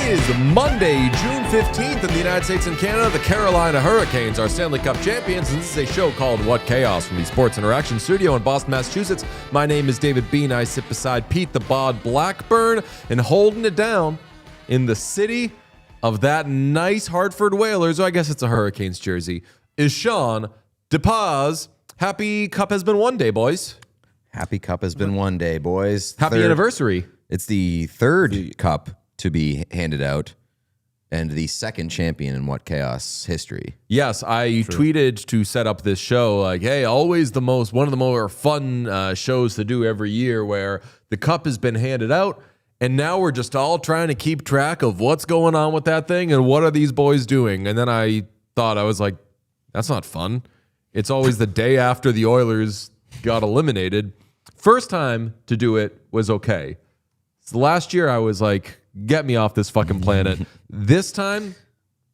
is Monday, June 15th in the United States and Canada. The Carolina Hurricanes are Stanley Cup champions, and this is a show called What Chaos from the Sports Interaction Studio in Boston, Massachusetts. My name is David Bean. I sit beside Pete the Bod Blackburn, and holding it down in the city of that nice Hartford Whalers, or I guess it's a Hurricanes jersey, is Sean DePaz. Happy Cup has been one day, boys. Happy Cup has been one day, boys. Happy anniversary. It's the third Cup to be handed out and the second champion in What Chaos history. Yes, I tweeted to set up this show like, hey, always one of the more fun shows to do every year where the Cup has been handed out, and now we're just all trying to keep track of what's going on with that thing and what are these boys doing. And then I was like, that's not fun. It's always the day after the Oilers got eliminated. First time to do it was okay. So last year I was like, get me off this fucking planet. This time,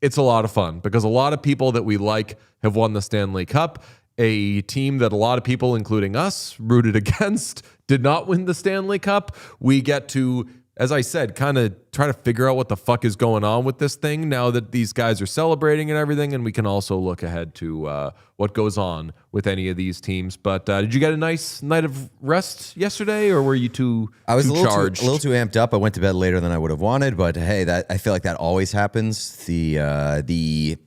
it's a lot of fun because a lot of people that we like have won the Stanley Cup. A team that a lot of people, including us, rooted against did not win the Stanley Cup. We get to, as I said, kind of try to figure out what the fuck is going on with this thing now that these guys are celebrating and everything, and we can also look ahead to what goes on with any of these teams. But did you get a nice night of rest yesterday, or were you too I was charged? a little too amped up. I went to bed later than I would have wanted, but hey, I feel like that always happens. The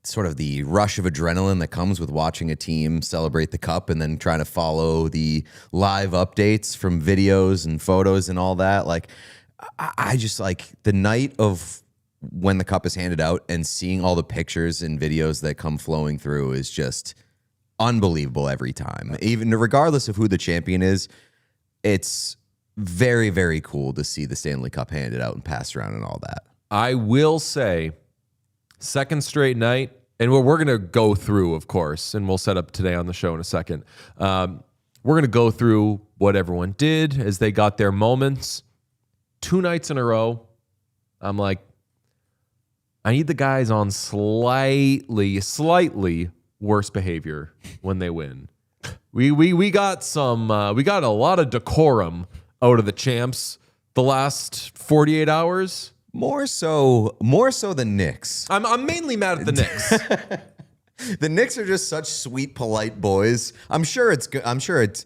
sort of the rush of adrenaline that comes with watching a team celebrate the Cup and then trying to follow the live updates from videos and photos and all that. Like, I just like the night of when the Cup is handed out and seeing all the pictures and videos that come flowing through is just unbelievable every time. Even regardless of who the champion is, it's very, very cool to see the Stanley Cup handed out and passed around and all that. I will say, second straight night, and we're going to go through, of course, and we'll set up today on the show in a second. We're going to go through what everyone did as they got their moments. 2 nights in a row, I'm like, I need the guys on slightly worse behavior when they win. We got a lot of decorum out of the champs the last 48 hours. More so the Knicks. I'm mainly mad at the Knicks. The Knicks are just such sweet, polite boys. I'm sure it's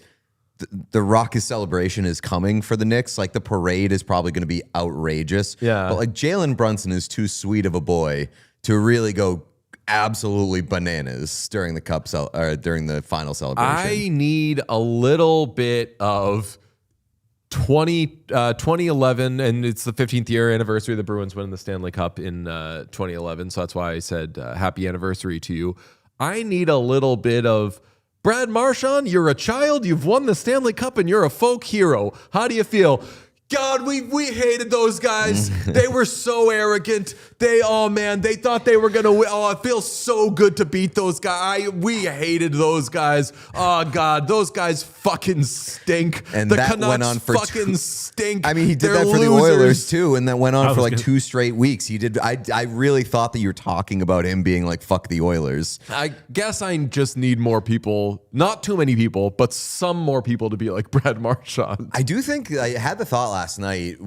the raucous celebration is coming for the Knicks. Like, the parade is probably going to be outrageous. Yeah. But like, Jalen Brunson is too sweet of a boy to really go absolutely bananas during the during the final celebration. I need a little bit of 2011, and it's the 15th year anniversary of the Bruins winning the Stanley Cup in 2011. So that's why I said happy anniversary to you. I need a little bit of Brad Marchand, you're a child, you've won the Stanley Cup, and you're a folk hero. How do you feel? God, we hated those guys. They were so arrogant. They thought they were going to win. Oh, it feels so good to beat those guys. We hated those guys. Oh, God, those guys fucking stink. And the that Canucks went on for fucking stink. I mean, he did They're that for the losers. Oilers too, and that went on for like 2 straight weeks. He did. I really thought that you were talking about him being like, fuck the Oilers. I guess I just need more people, not too many people, but some more people to be like Brad Marchand. I do think I had the thought last night.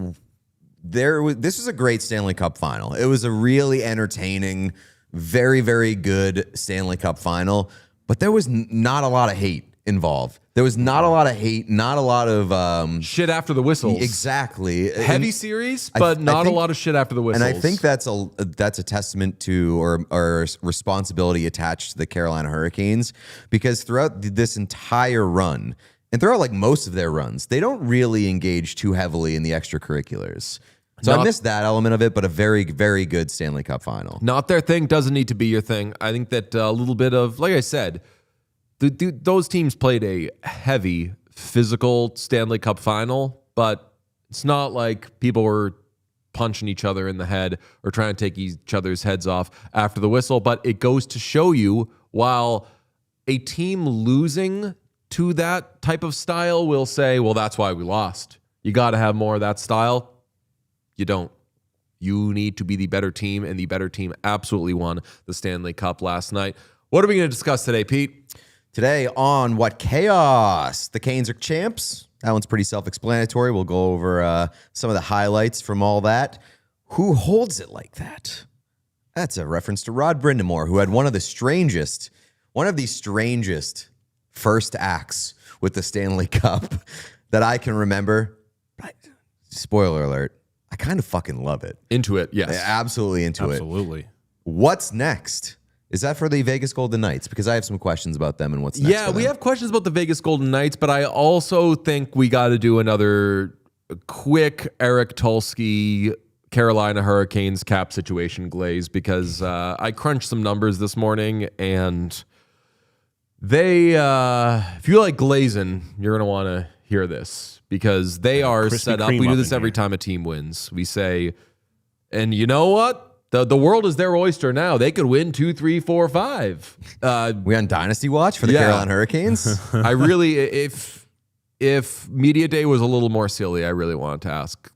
This was a great Stanley Cup final. It was a really entertaining, very, very good Stanley Cup final, but there was not a lot of hate involved. There was not a lot of hate, not a lot of shit after the whistles. Exactly. Heavy series, but not a lot of shit after the whistles. And I think that's a testament to or responsibility attached to the Carolina Hurricanes, because throughout this entire run, and throughout like most of their runs, they don't really engage too heavily in the extracurriculars. So I missed that element of it, but a very, very good Stanley Cup final. Not their thing, doesn't need to be your thing. I think that a little bit of, like I said, those teams played a heavy, physical Stanley Cup final, but it's not like people were punching each other in the head or trying to take each other's heads off after the whistle. But it goes to show you, while a team losing to that type of style will say, well, that's why we lost. You got to have more of that style. You don't. You need to be the better team, and the better team absolutely won the Stanley Cup last night. What are we going to discuss today, Pete? Today on What Chaos, the Canes are champs. That one's pretty self-explanatory. We'll go over some of the highlights from all that. Who holds it like that? That's a reference to Rod Brindamore, who had one of the strangest first acts with the Stanley Cup that I can remember. Spoiler alert, I kind of fucking love it. Into it, yes. Absolutely into it. Absolutely. What's next? Is that for the Vegas Golden Knights? Because I have some questions about them and what's next. Yeah, for them. we have questions about the Vegas Golden Knights, but I also think we got to do another quick Eric Tulsky Carolina Hurricanes cap situation glaze, because I crunched some numbers this morning, and they, if you like glazing, you're going to want to hear this, because they are Krispy set up. Kreme We do up this in every here. time a team wins. We say, and you know what? The world is their oyster now. They could win 2, 3, 4, 5. We on Dynasty Watch for the Yeah. Carolina Hurricanes? I really, if Media Day was a little more silly, I really wanted to ask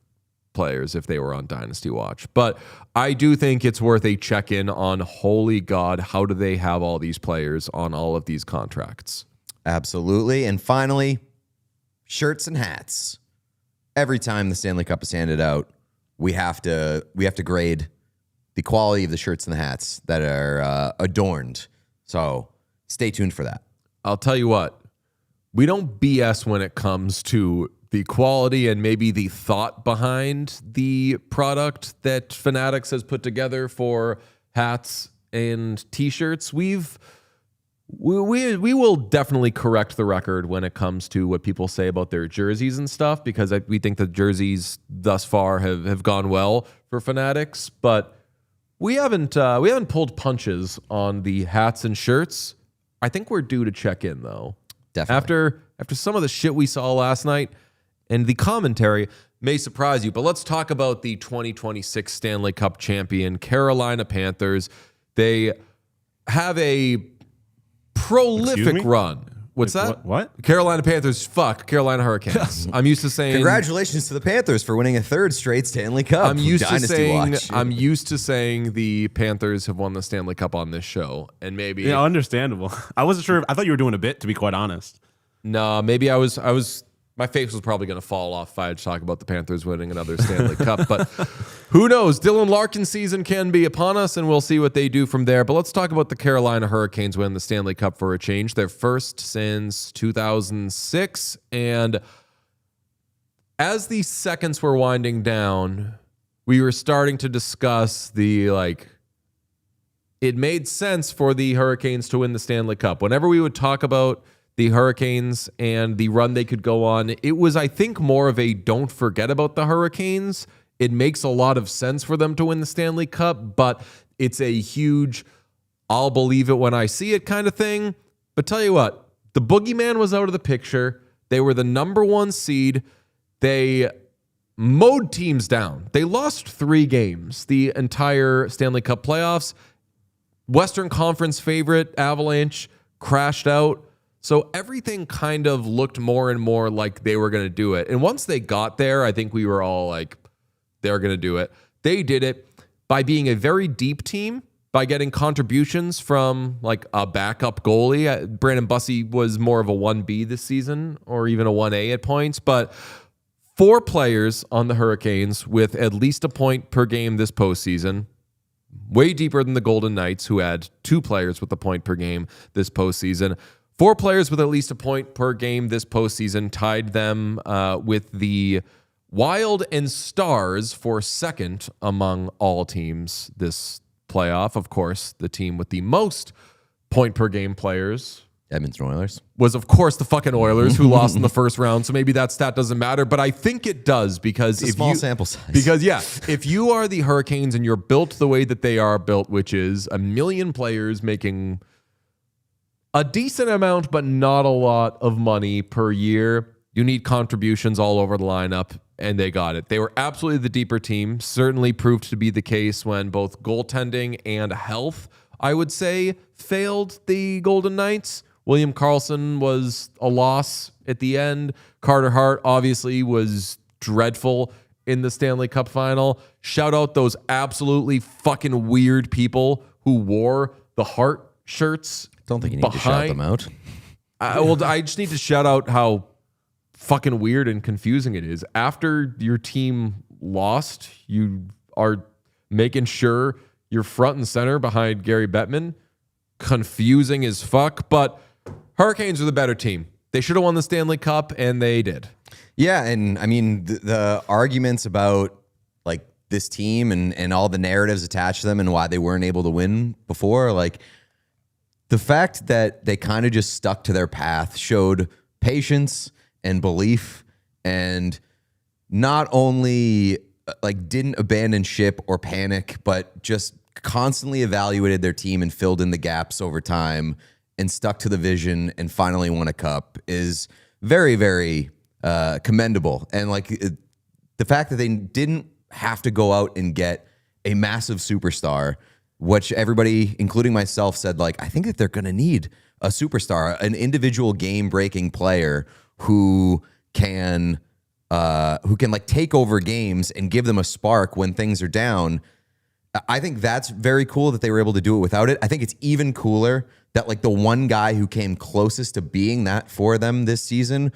players if they were on Dynasty Watch. But I do think it's worth a check-in on, holy God, how do they have all these players on all of these contracts? Absolutely. And finally, shirts and hats. Every time the Stanley Cup is handed out, we have to grade the quality of the shirts and the hats that are adorned. So stay tuned for that. I'll tell you what, we don't BS when it comes to the quality and maybe the thought behind the product that Fanatics has put together for hats and t-shirts. We will definitely correct the record when it comes to what people say about their jerseys and stuff, because we think the jerseys thus far have gone well for Fanatics, but we haven't pulled punches on the hats and shirts. I think we're due to check in, though. Definitely. After some of the shit we saw last night, and the commentary may surprise you, but let's talk about the 2026 Stanley Cup champion Carolina Panthers. They have a prolific run. What's Wait, that? what? Carolina Panthers, fuck Carolina Hurricanes. I'm used to saying Congratulations to the Panthers for winning a third straight Stanley Cup. I'm used Dynasty Watch. I'm used to saying the Panthers have won the Stanley Cup on this show, and maybe Yeah, understandable. I wasn't sure. I thought you were doing a bit, to be quite honest. no, maybe I was. My face was probably going to fall off if I had to talk about the Panthers winning another Stanley Cup, but who knows? Dylan Larkin season can be upon us, and we'll see what they do from there. But let's talk about the Carolina Hurricanes winning the Stanley Cup for a change. Their first since 2006, and as the seconds were winding down, we were starting to discuss it made sense for the Hurricanes to win the Stanley Cup. Whenever we would talk about the Hurricanes and the run they could go on, it was, I think, more of a don't forget about the Hurricanes. It makes a lot of sense for them to win the Stanley Cup, but it's a huge I'll believe it when I see it kind of thing. But tell you what, the boogeyman was out of the picture. They were the number 1 seed. They mowed teams down. They lost 3 games the entire Stanley Cup playoffs. Western Conference favorite Avalanche crashed out. So everything kind of looked more and more like they were going to do it. And once they got there, I think we were all like, they're going to do it. They did it by being a very deep team, by getting contributions from like a backup goalie. Brandon Bussey was more of a 1B this season, or even a 1A at points. But 4 players on the Hurricanes with at least a point per game this postseason. Way deeper than the Golden Knights, who had 2 players with a point per game this postseason. 4 players with at least a point per game this postseason tied them with the Wild and Stars for second among all teams this playoff. Of course, the team with the most point per game players Edmonton Oilers was, of course, the fucking Oilers, who lost in the first round. So maybe that stat doesn't matter, but I think it does, because it's a small sample size. Because if you are the Hurricanes and you're built the way that they are built, which is 1 million players making a decent amount, but not a lot of money per year, you need contributions all over the lineup, and they got it. They were absolutely the deeper team. Certainly proved to be the case when both goaltending and health, I would say, failed the Golden Knights. William Karlsson was a loss at the end. Carter Hart obviously was dreadful in the Stanley Cup final. Shout out those absolutely fucking weird people who wore the Hart shirts. Don't think you need to shout them out. I just need to shout out how fucking weird and confusing it is. After your team lost, you are making sure you're front and center behind Gary Bettman. Confusing as fuck, but Hurricanes are the better team. They should have won the Stanley Cup, and they did. Yeah, and I mean, the arguments about like this team and all the narratives attached to them and why they weren't able to win before, like the fact that they kind of just stuck to their path showed patience and belief, and not only like didn't abandon ship or panic, but just constantly evaluated their team and filled in the gaps over time and stuck to the vision and finally won a cup is very, very commendable. And like the fact that they didn't have to go out and get a massive superstar, which everybody, including myself, said, like, I think that they're going to need a superstar, an individual game-breaking player who can like take over games and give them a spark when things are down. I think that's very cool that they were able to do it without it. I think it's even cooler that like the one guy who came closest to being that for them this season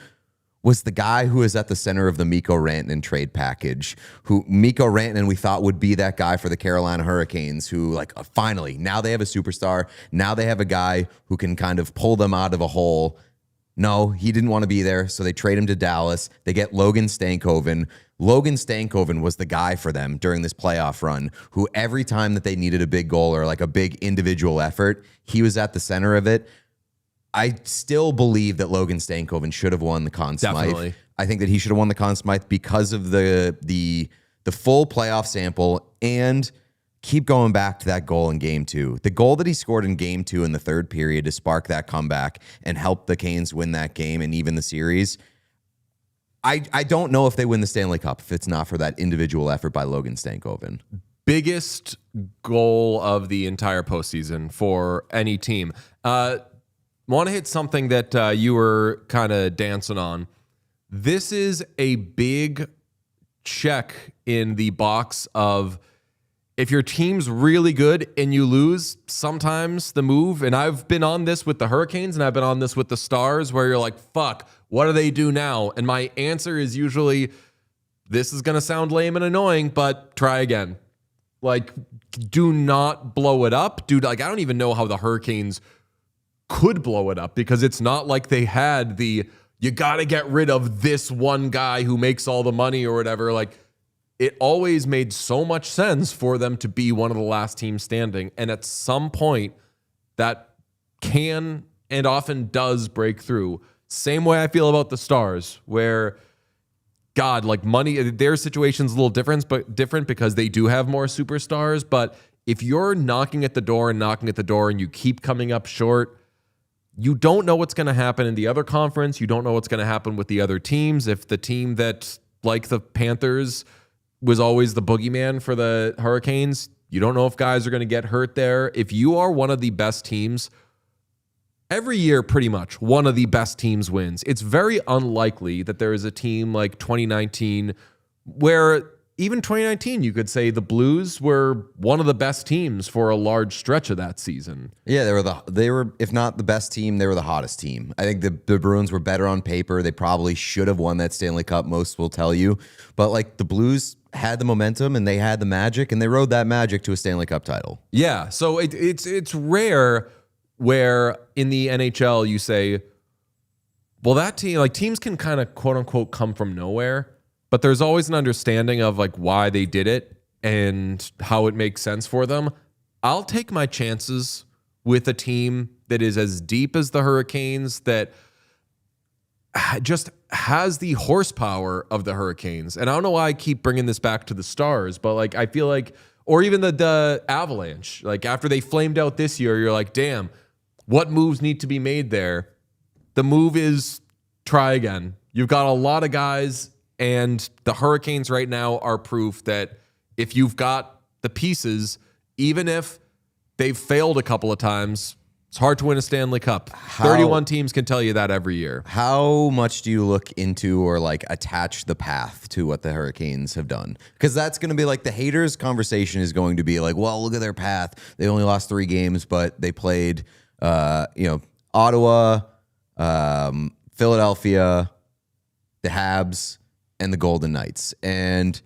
was the guy who is at the center of the Mikko Rantanen trade package, who Mikko Rantanen we thought would be that guy for the Carolina Hurricanes, who like finally, now they have a superstar. Now they have a guy who can kind of pull them out of a hole. No, he didn't want to be there, so they trade him to Dallas. They get Logan Stankoven. Logan Stankoven was the guy for them during this playoff run, who every time that they needed a big goal or like a big individual effort, he was at the center of it. I still believe that Logan Stankoven should have won the Conn Smythe. Definitely. I think that he should have won the Conn Smythe because of the full playoff sample, and keep going back to that goal in game 2. The goal that he scored in game 2 in the third period to spark that comeback and help the Canes win that game and even the series. I don't know if they win the Stanley Cup if it's not for that individual effort by Logan Stankoven. Biggest goal of the entire postseason for any team. Want to hit something that you were kind of dancing on. This is a big check in the box of if your team's really good and you lose, sometimes the move, and I've been on this with the Hurricanes and I've been on this with the Stars, where you're like, fuck, what do they do now? And my answer is usually, this is going to sound lame and annoying, but try again. Like, do not blow it up. Dude, like, I don't even know how the Hurricanes could blow it up, because it's not like they had you got to get rid of this one guy who makes all the money or whatever. Like, it always made so much sense for them to be one of the last teams standing. And at some point, that can and often does break through. Same way I feel about the Stars, where, God, like money, their situation's a little different because they do have more superstars. But if you're knocking at the door and you keep coming up short, you don't know what's going to happen in the other conference. You don't know what's going to happen with the other teams. If the team that, like the Panthers, was always the boogeyman for the Hurricanes, you don't know if guys are going to get hurt there. If you are one of the best teams, every year pretty much one of the best teams wins. It's very unlikely that there is a team like 2019 where, even 2019, you could say the Blues were one of the best teams for a large stretch of that season. Yeah, they were if not the best team, they were the hottest team. I think the Bruins were better on paper. They probably should have won that Stanley Cup, most will tell you. But like the Blues had the momentum and they had the magic, and they rode that magic to a Stanley Cup title. Yeah, so it's rare where in the NHL you say, well, that team, like teams can kind of quote unquote come from nowhere, but there's always an understanding of like why they did it and how it makes sense for them. I'll take my chances with a team that is as deep as the Hurricanes, that just has the horsepower of the Hurricanes. And I don't know why I keep bringing this back to the Stars, but like I feel like, or even the Avalanche, like after they flamed out this year, you're like, damn, what moves need to be made there? The move is try again. You've got a lot of guys, and the Hurricanes right now are proof that if you've got the pieces, even if they've failed a couple of times, it's hard to win a Stanley Cup. 31 teams can tell you that every year. How much do you look into or like attach the path to what the Hurricanes have done? Because that's going to be like the haters conversation is going to be like, well, look at their path. They only lost 3 games, but they played, Ottawa, Philadelphia, the Habs, and the Golden Knights. And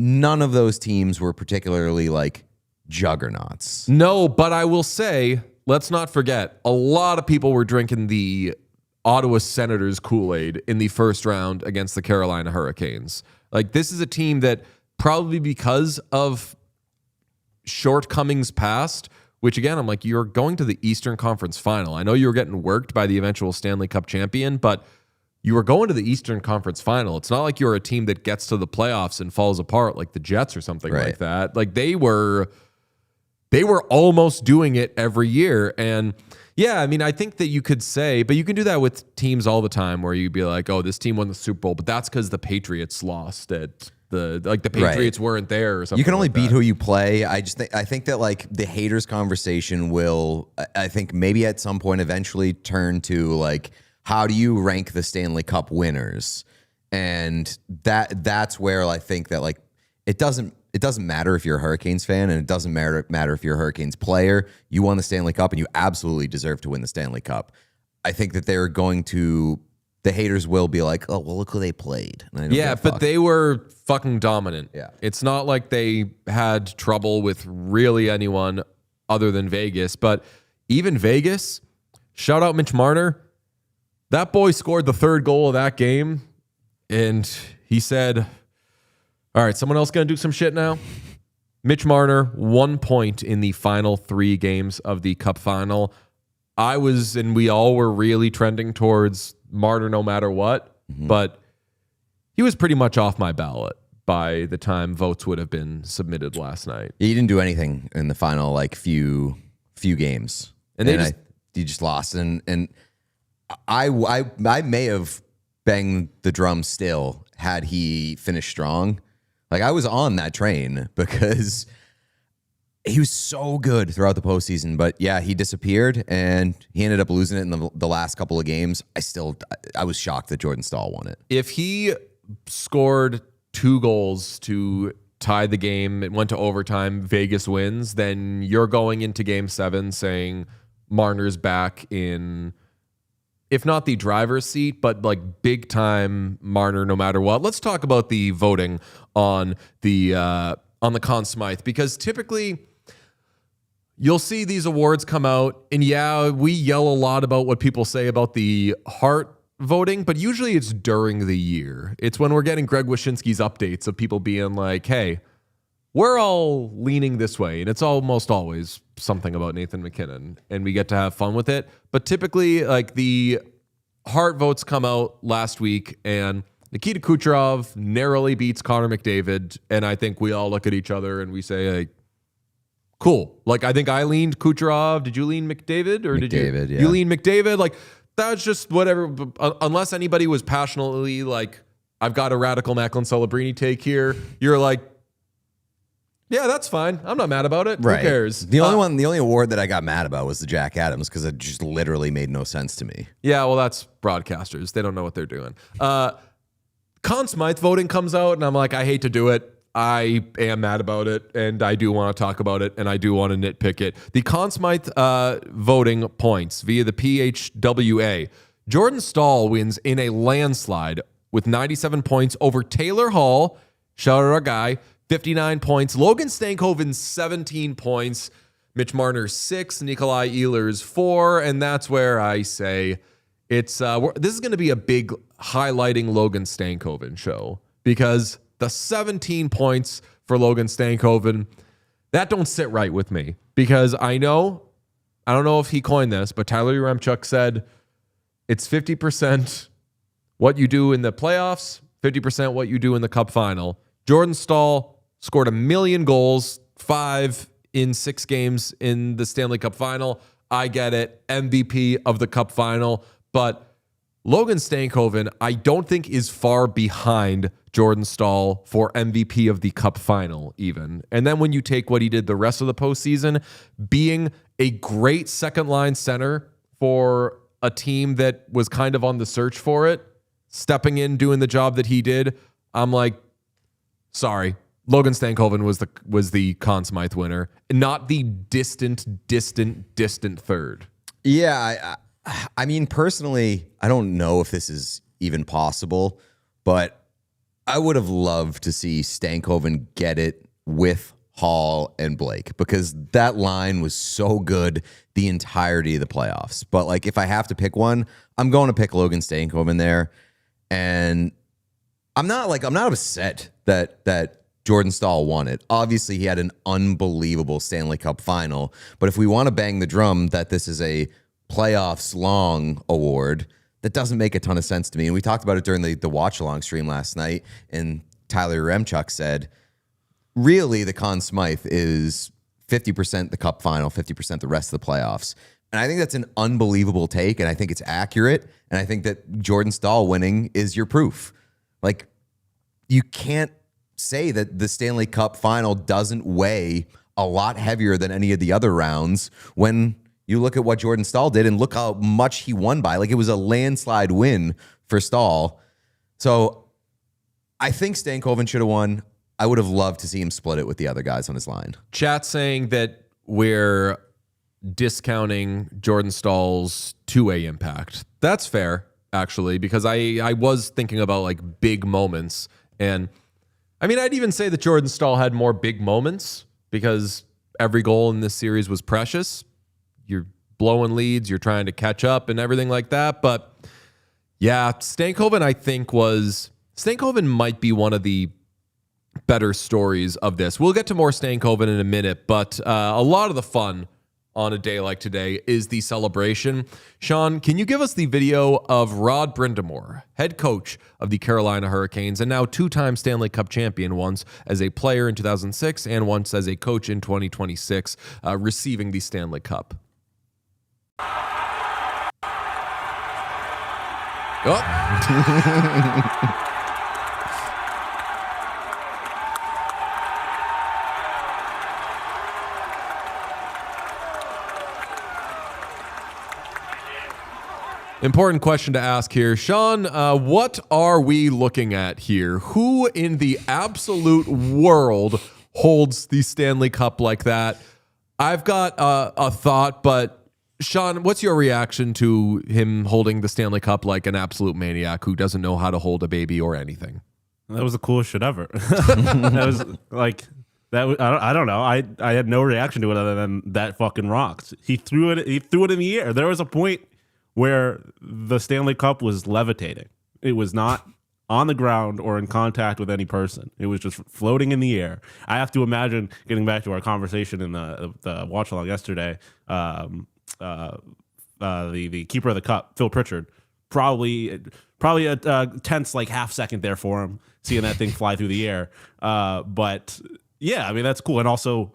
none of those teams were particularly like juggernauts. No, but I will say, let's not forget, a lot of people were drinking the Ottawa Senators Kool-Aid in the first round against the Carolina Hurricanes. Like, this is a team that probably because of shortcomings past, which again, I'm like, you're going to the Eastern Conference Final. I know you were getting worked by the eventual Stanley Cup champion, but you were going to the Eastern Conference Final. It's not like you're a team that gets to the playoffs and falls apart like the Jets or something like that. Like, they were almost doing it every year. And yeah, I mean, I think that you could say, but you can do that with teams all the time where you'd be like, oh, this team won the Super Bowl, but that's because the Patriots lost at the Patriots weren't there or something. You can only like beat that. who you play. I think that like the haters conversation will, I think maybe at some point eventually turn to like, how do you rank the Stanley Cup winners? And that's where I think that like it doesn't matter if you're a Hurricanes fan, and it doesn't matter if you're a Hurricanes player. You won the Stanley Cup, and you absolutely deserve to win the Stanley Cup. I think that the haters will be like, oh, well, look who they played. And I don't give a fuck. But they were fucking dominant. Yeah. It's not like they had trouble with really anyone other than Vegas. But even Vegas, shout out Mitch Marner. That boy scored the third goal of that game, and he said, all right, someone else going to do some shit now? Mitch Marner, 1 point in the final 3 games of the Cup final. I was, and we all were really trending towards Marner no matter what, but he was pretty much off my ballot by the time votes would have been submitted last night. He didn't do anything in the final like few games, And he just lost. And I may have banged the drum still had he finished strong. Like, I was on that train because he was so good throughout the postseason. But yeah, he disappeared and he ended up losing it in the last couple of games. I was shocked that Jordan Staal won it. If he scored 2 goals to tie the game, it went to overtime, Vegas wins, then you're going into game 7 saying Marner's back in, if not the driver's seat, but like big time Marner no matter what. Let's talk about the voting on the Conn Smythe, because typically you'll see these awards come out and yeah, we yell a lot about what people say about the Hart voting, but usually it's during the year. It's when we're getting Greg Wyshynski's updates of people being like, hey, we're all leaning this way. And it's almost always something about Nathan MacKinnon, and we get to have fun with it. But typically, like, the Hart votes come out last week, and Nikita Kucherov narrowly beats Connor McDavid. And I think we all look at each other and we say, hey, cool. Like, I think I leaned Kucherov. Did you lean McDavid? Or did you lean McDavid? Like, that's just whatever. Unless anybody was passionately like, I've got a radical Macklin Celebrini take here, you're like, yeah, that's fine. I'm not mad about it. Right. Who cares? The only award that I got mad about was the Jack Adams, because it just literally made no sense to me. Yeah, well, that's broadcasters. They don't know what they're doing. Conn Smythe voting comes out, and I'm like, I hate to do it. I am mad about it, and I do want to talk about it, and I do want to nitpick it. The Conn Smythe voting points via the PHWA. Jordan Staal wins in a landslide with 97 points over Taylor Hall. Shout out our guy. 59 points. Logan Stankoven, 17 points. Mitch Marner, 6. Nikolai Ehlers, 4. And that's where I say this is going to be a big highlighting Logan Stankoven show, because the 17 points for Logan Stankoven, that don't sit right with me, because I don't know if he coined this, but Tyler Yaremchuk said it's 50% what you do in the playoffs, 50% what you do in the Cup final. Jordan Staal scored 1 million goals, 5 in 6 games in the Stanley Cup final. I get it. MVP of the Cup final. But Logan Stankoven, I don't think is far behind Jordan Staal for MVP of the Cup final even. And then when you take what he did the rest of the postseason, being a great second-line center for a team that was kind of on the search for it, stepping in, doing the job that he did, I'm like, sorry. Logan Stankoven was the Conn Smythe winner, not the distant third. Yeah, I mean, personally, I don't know if this is even possible, but I would have loved to see Stankoven get it with Hall and Blake because that line was so good the entirety of the playoffs. But like, if I have to pick one, I'm going to pick Logan Stankoven there. And I'm not upset that Jordan Staal won it. Obviously, he had an unbelievable Stanley Cup final. But if we want to bang the drum that this is a playoffs long award, that doesn't make a ton of sense to me. And we talked about it during the watch-along stream last night, and Tyler Remchuk said, really, the Conn Smythe is 50% the Cup final, 50% the rest of the playoffs. And I think that's an unbelievable take, and I think it's accurate, and I think that Jordan Staal winning is your proof. Like, you can't say that the Stanley Cup final doesn't weigh a lot heavier than any of the other rounds when you look at what Jordan Staal did and look how much he won by. Like, it was a landslide win for Staal. So I think Stankoven should have won. I would have loved to see him split it with the other guys on his line. Chat saying that we're discounting Jordan Staal's two-way impact. That's fair, actually, because I was thinking about like big moments. And I mean, I'd even say that Jordan Staal had more big moments because every goal in this series was precious. You're blowing leads, you're trying to catch up and everything like that. But yeah, Stankoven, I think Stankoven might be one of the better stories of this. We'll get to more Stankoven in a minute, but a lot of the fun on a day like today is the celebration. Sean, can you give us the video of Rod Brind'Amour, head coach of the Carolina Hurricanes and now two-time Stanley Cup champion, once as a player in 2006 and once as a coach in 2026, receiving the Stanley Cup? Oh. Important question to ask here. Sean, what are we looking at here? Who in the absolute world holds the Stanley Cup like that? I've got a thought, but Sean, what's your reaction to him holding the Stanley Cup like an absolute maniac who doesn't know how to hold a baby or anything? That was the coolest shit ever. That was like that. I don't know. I had no reaction to it other than that fucking rocks. He threw it. He threw it in the air. There was a point where the Stanley Cup was levitating. It was not on the ground or in contact with any person. It was just floating in the air. I have to imagine, getting back to our conversation in the watch along yesterday, the keeper of the cup, Phil Pritchard, probably a tense like half second there for him, seeing that thing fly through the air. But yeah, I mean, that's cool. And also,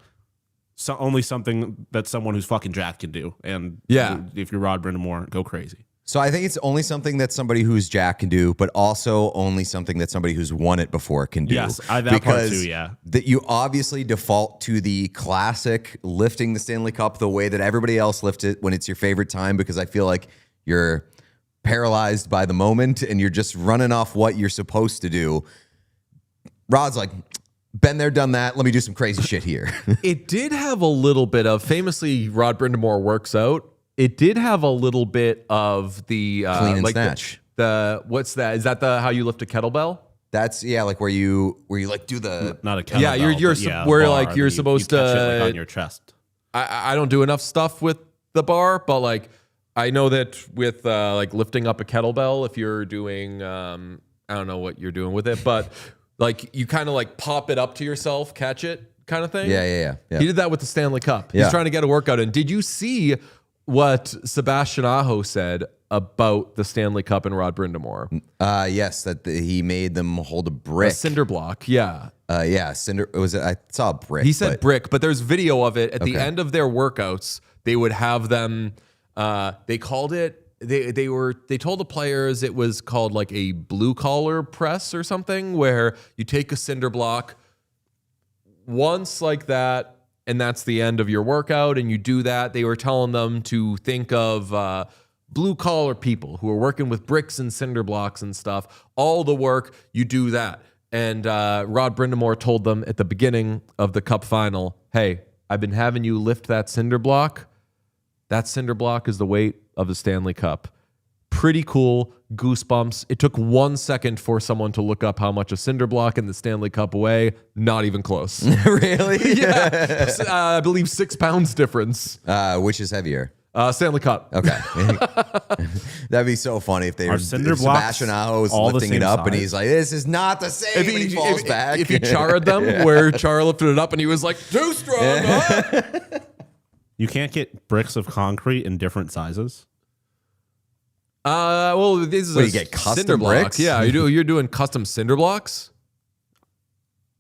only something that someone who's fucking jacked can do. And yeah, if you're Rod Brind'Amour, go crazy. So I think it's only something that somebody who's jacked can do, but also only something that somebody who's won it before can do. Yes, that part too, yeah. That you obviously default to the classic lifting the Stanley Cup the way that everybody else lifts it when it's your favorite time, because I feel like you're paralyzed by the moment and you're just running off what you're supposed to do. Rod's like, been there, done that. Let me do some crazy shit here. It did have a little bit of, famously, Rod Brind'Amour works out. It did have a little bit of the clean and like snatch. The what's that? Is that the how you lift a kettlebell? That's like where you like do the not a kettlebell. Yeah, where like you're supposed to catch it, like, on your chest. I don't do enough stuff with the bar, but like I know that with like lifting up a kettlebell, if you're doing I don't know what you're doing with it, but like you kind of like pop it up to yourself, catch it kind of thing. Yeah. He did that with the Stanley Cup. Yeah. He's trying to get a workout in. Did you see what Sebastian Aho said about the Stanley Cup and Rod Brind'Amour? Yes, that he made them hold a brick. A cinder block, yeah. Cinder. I saw a brick. He said brick, but there's video of it. At the Okay. end of their workouts, they would have them, they called it, they told the players it was called like a blue collar press or something, where you take a cinder block once like that, and that's the end of your workout, and you do that. They were telling them to think of blue collar people who are working with bricks and cinder blocks and stuff. All the work, you do that. And Rod Brind'Amour told them at the beginning of the Cup final, hey, I've been having you lift that cinder block. That cinder block is the weight of the Stanley Cup. Pretty cool. Goosebumps. It took 1 second for someone to look up how much a cinder block in the Stanley Cup weigh. Not even close. Really? Yeah. I believe 6 pounds difference. Which is heavier? Stanley Cup. Okay. That'd be so funny if they were cinder blocks Sebastian Aho was all the lifting it same up size? and he's like, this is not the same. And he falls back. If he charred them, where Char lifted it up and he was like, too strong. Huh? You can't get bricks of concrete in different sizes. Well, this is What, you get custom cinder block. bricks? Yeah, you're doing custom cinder blocks.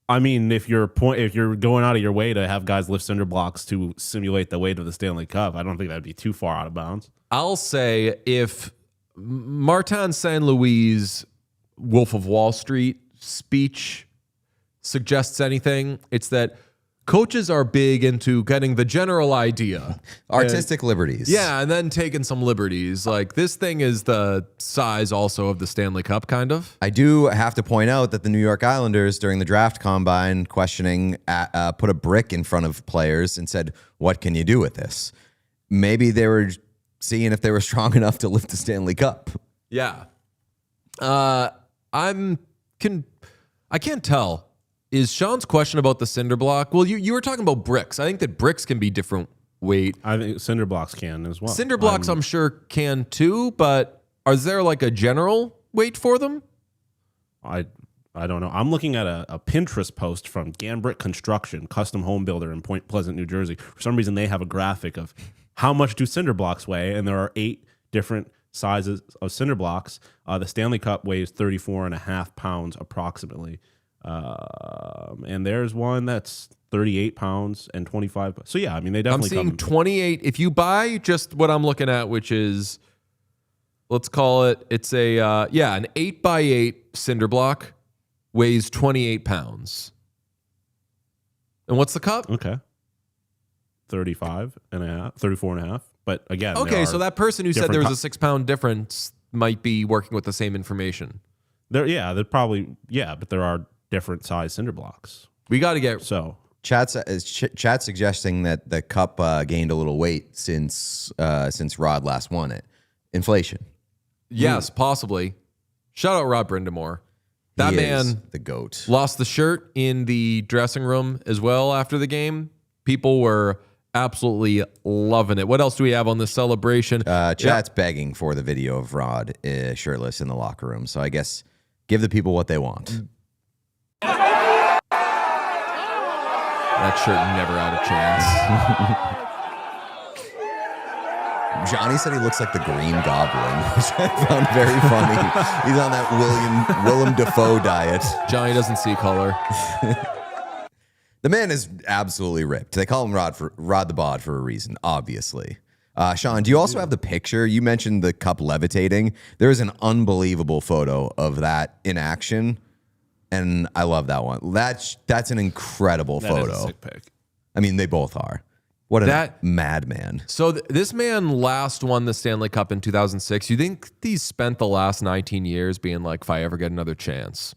I mean, if you're going out of your way to have guys lift cinder blocks to simulate the weight of the Stanley Cup, I don't think that'd be too far out of bounds. I'll say if Martin St. Louis' Wolf of Wall Street speech suggests anything, it's that coaches are big into getting the general idea. Artistic liberties. Yeah, and then taking some liberties. Like, this thing is the size also of the Stanley Cup, kind of. I do have to point out that the New York Islanders, during the draft combine questioning, put a brick in front of players and said, what can you do with this? Maybe they were seeing if they were strong enough to lift the Stanley Cup. Yeah. I can't tell. Is Sean's question about the cinder block? Well, you were talking about bricks. I think that bricks can be different weight. I think cinder blocks can as well. Cinder blocks, I'm sure, can too, but is there like a general weight for them? I don't know. I'm looking at a Pinterest post from Gambrick Construction, custom home builder in Point Pleasant, New Jersey. For some reason, they have a graphic of how much do cinder blocks weigh, and there are 8 different sizes of cinder blocks. The Stanley Cup weighs 34.5 pounds approximately. And there's one that's 38 pounds and 25. So yeah, I mean, they definitely I'm seeing 28. If you buy just what I'm looking at, which is, let's call it, it's an 8x8 cinder block weighs 28 pounds. And what's the cup? Okay. 34.5. But again, Okay, so that person who said there was a 6 pound difference might be working with the same information. But there are different size cinder blocks. We got to get Chat suggesting that the cup gained a little weight since Rod last won it. Inflation. Yes, possibly. Shout out Rod Brindamore. That He man is the GOAT. lost the shirt in the dressing room as well after the game. People were absolutely loving it. What else do we have on this celebration? Chat's begging for the video of Rod shirtless in the locker room. So I guess give the people what they want. That shirt never had a chance. Johnny said he looks like the Green Goblin, which I found very funny. He's on that Willem Dafoe diet. Johnny doesn't see color. The man is absolutely ripped. They call him Rod the Bod for a reason, obviously. Sean, do you also have the picture? You mentioned the cup levitating. There is an unbelievable photo of that in action, and I love that one. That's an incredible photo. That is a sick pic. I mean, they both are. What a madman. So this man last won the Stanley Cup in 2006. You think he's spent the last 19 years being like, if I ever get another chance,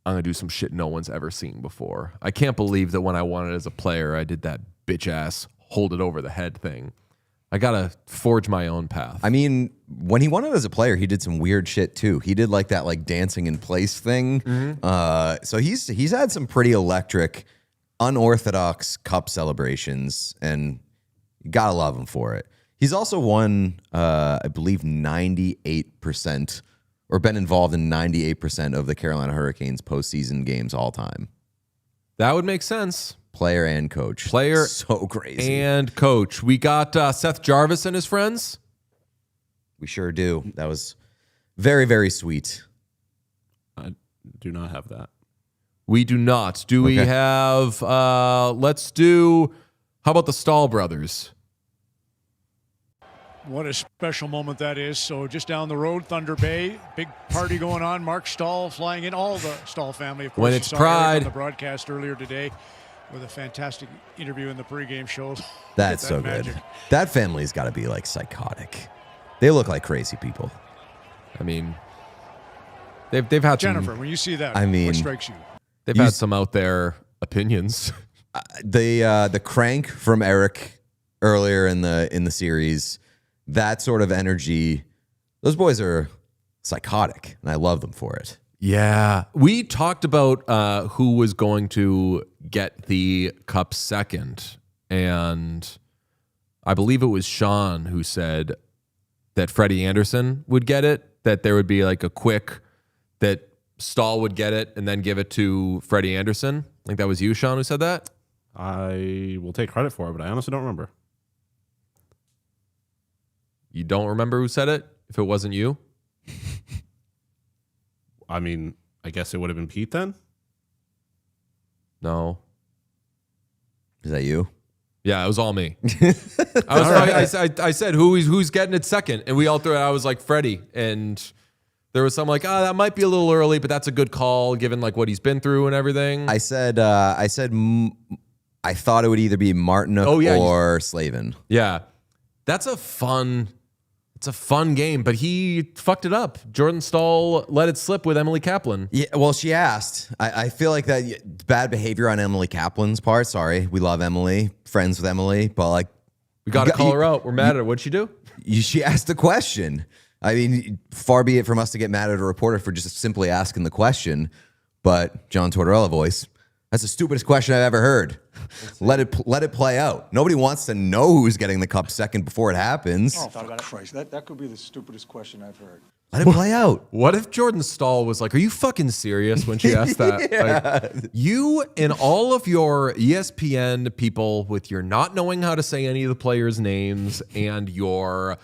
I'm going to do some shit no one's ever seen before. I can't believe that when I won it as a player, I did that bitch ass hold it over the head thing. I got to forge my own path. I mean, when he won it as a player, he did some weird shit too. He did like that dancing in place thing. So he's had some pretty electric, unorthodox cup celebrations, and you gotta love him for it. He's also won, I believe, 98% or been involved in 98% of the Carolina Hurricanes postseason games all time. That would make sense. Player and coach. So crazy. And coach. We got Seth Jarvis and his friends. We sure do. That was very, very sweet. I do not have that. We do not. Do we have, let's do, how about the Staal brothers? What a special moment that is. So just down the road, Thunder Bay, big party going on. Mark Staal flying in, all the Staal family, of course. When You it's saw Eric pride. on the broadcast earlier today with a fantastic interview in the pregame show. That's That so magic. good. That family's got to be psychotic. They look like crazy people. I mean, they've had Jennifer, some, when you see that, I mean, what strikes you? they've had some out there opinions. The crank from Eric earlier in the series, that sort of energy, Those boys are psychotic, and I love them for it. Yeah. We talked about who was going to get the Cup second, and I believe it was Sean who said that Freddie Anderson would get it, that there would be like a quick, that Staal would get it and then give it to Freddie Anderson. I think that was you, Sean, who said that. I will take credit for it, but I honestly don't remember. You don't remember who said it if it wasn't you? I mean, I guess it would have been Pete then. No. Is that you? Yeah, it was all me. I said who's getting it second, and we all threw it. I was like Freddie, and there was some like, that might be a little early, but that's a good call given like what he's been through and everything. I said I thought it would either be Martinook or Slavin. Yeah, it's a fun game, but he fucked it up. Jordan Staal let it slip with Emily Kaplan. Yeah, well, she asked. I feel like that bad behavior on Emily Kaplan's part. Sorry, we love Emily, friends with Emily, but like we got to call her out. We're mad at her. What'd she do? She asked the question. I mean, far be it from us to get mad at a reporter for just simply asking the question, but John Tortorella voice. That's the stupidest question I've ever heard. Let it play out. Nobody wants to know who's getting the Cup second before it happens. Oh, for Christ. That could be the stupidest question I've heard. Let it play out. What if Jordan Staal was like, are you fucking serious when she asked that? Like, you and all of your ESPN people with your not knowing how to say any of the players' names and your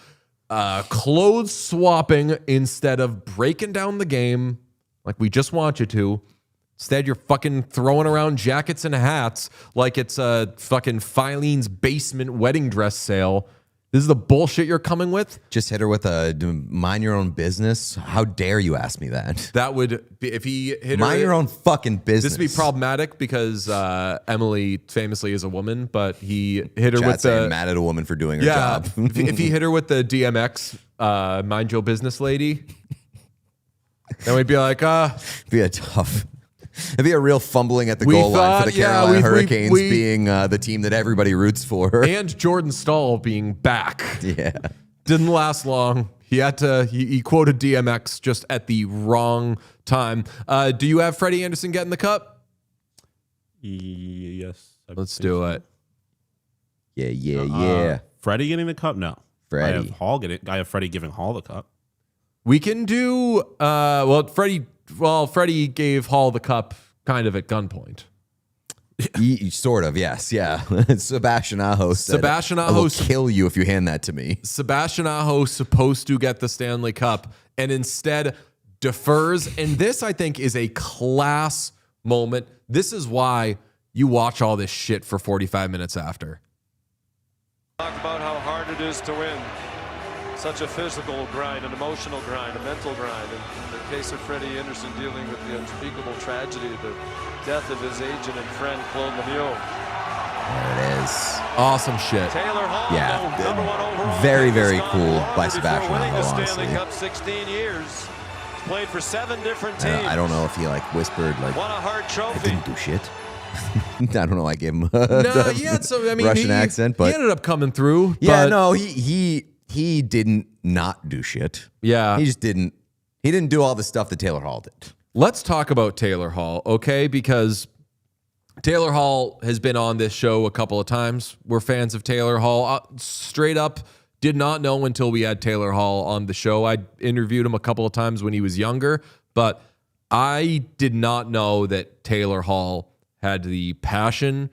clothes swapping instead of breaking down the game like we just want you to. Instead, you're fucking throwing around jackets and hats like it's a fucking Filene's basement wedding dress sale. This is the bullshit you're coming with? Just hit her with a mind your own business. How dare you ask me that? That would be, if he hit her. Mind your own fucking business. This would be problematic because Emily famously is a woman, but he hit her with the. Mad at a woman for doing her job. if he hit her with the DMX, mind your business lady, then we'd be like, be a tough. It'd be a real fumbling at the goal line for the Carolina Hurricanes being the team that everybody roots for. And Jordan Staal being back. Yeah. Didn't last long. He had to, he quoted DMX just at the wrong time. Do you have Freddie Anderson getting the Cup? Yes. Let's do it. Yeah. Freddie getting the Cup? No. Freddie. I have Freddie giving Hall the Cup. We can do, Freddie gave Hall the Cup kind of at gunpoint. Sort of, yes, yeah. Sebastian Aho said, I will kill you if you hand that to me. Sebastian Aho supposed to get the Stanley Cup and instead defers. And this, I think, is a class moment. This is why you watch all this shit for 45 minutes after. Talk about how hard it is to win. Such a physical grind, an emotional grind, a mental grind. In the case of Freddie Anderson dealing with the unspeakable tragedy of the death of his agent and friend, Claude Lemieux. There it is. Awesome shit. Taylor Hall, yeah. number one overall. Very, very cool by Sebastian Aho, the honestly. Stanley Cup 16 years. Played for 7 different teams. I don't know if he whispered won a hard trophy. I didn't do shit. I don't know. I gave him Russian accent, but he ended up coming through. Yeah, but no, he didn't not do shit. Yeah. He just didn't. He didn't do all the stuff that Taylor Hall did. Let's talk about Taylor Hall, okay? Because Taylor Hall has been on this show a couple of times. We're fans of Taylor Hall. Straight up, did not know until we had Taylor Hall on the show. I interviewed him a couple of times when he was younger, but I did not know that Taylor Hall had the passion,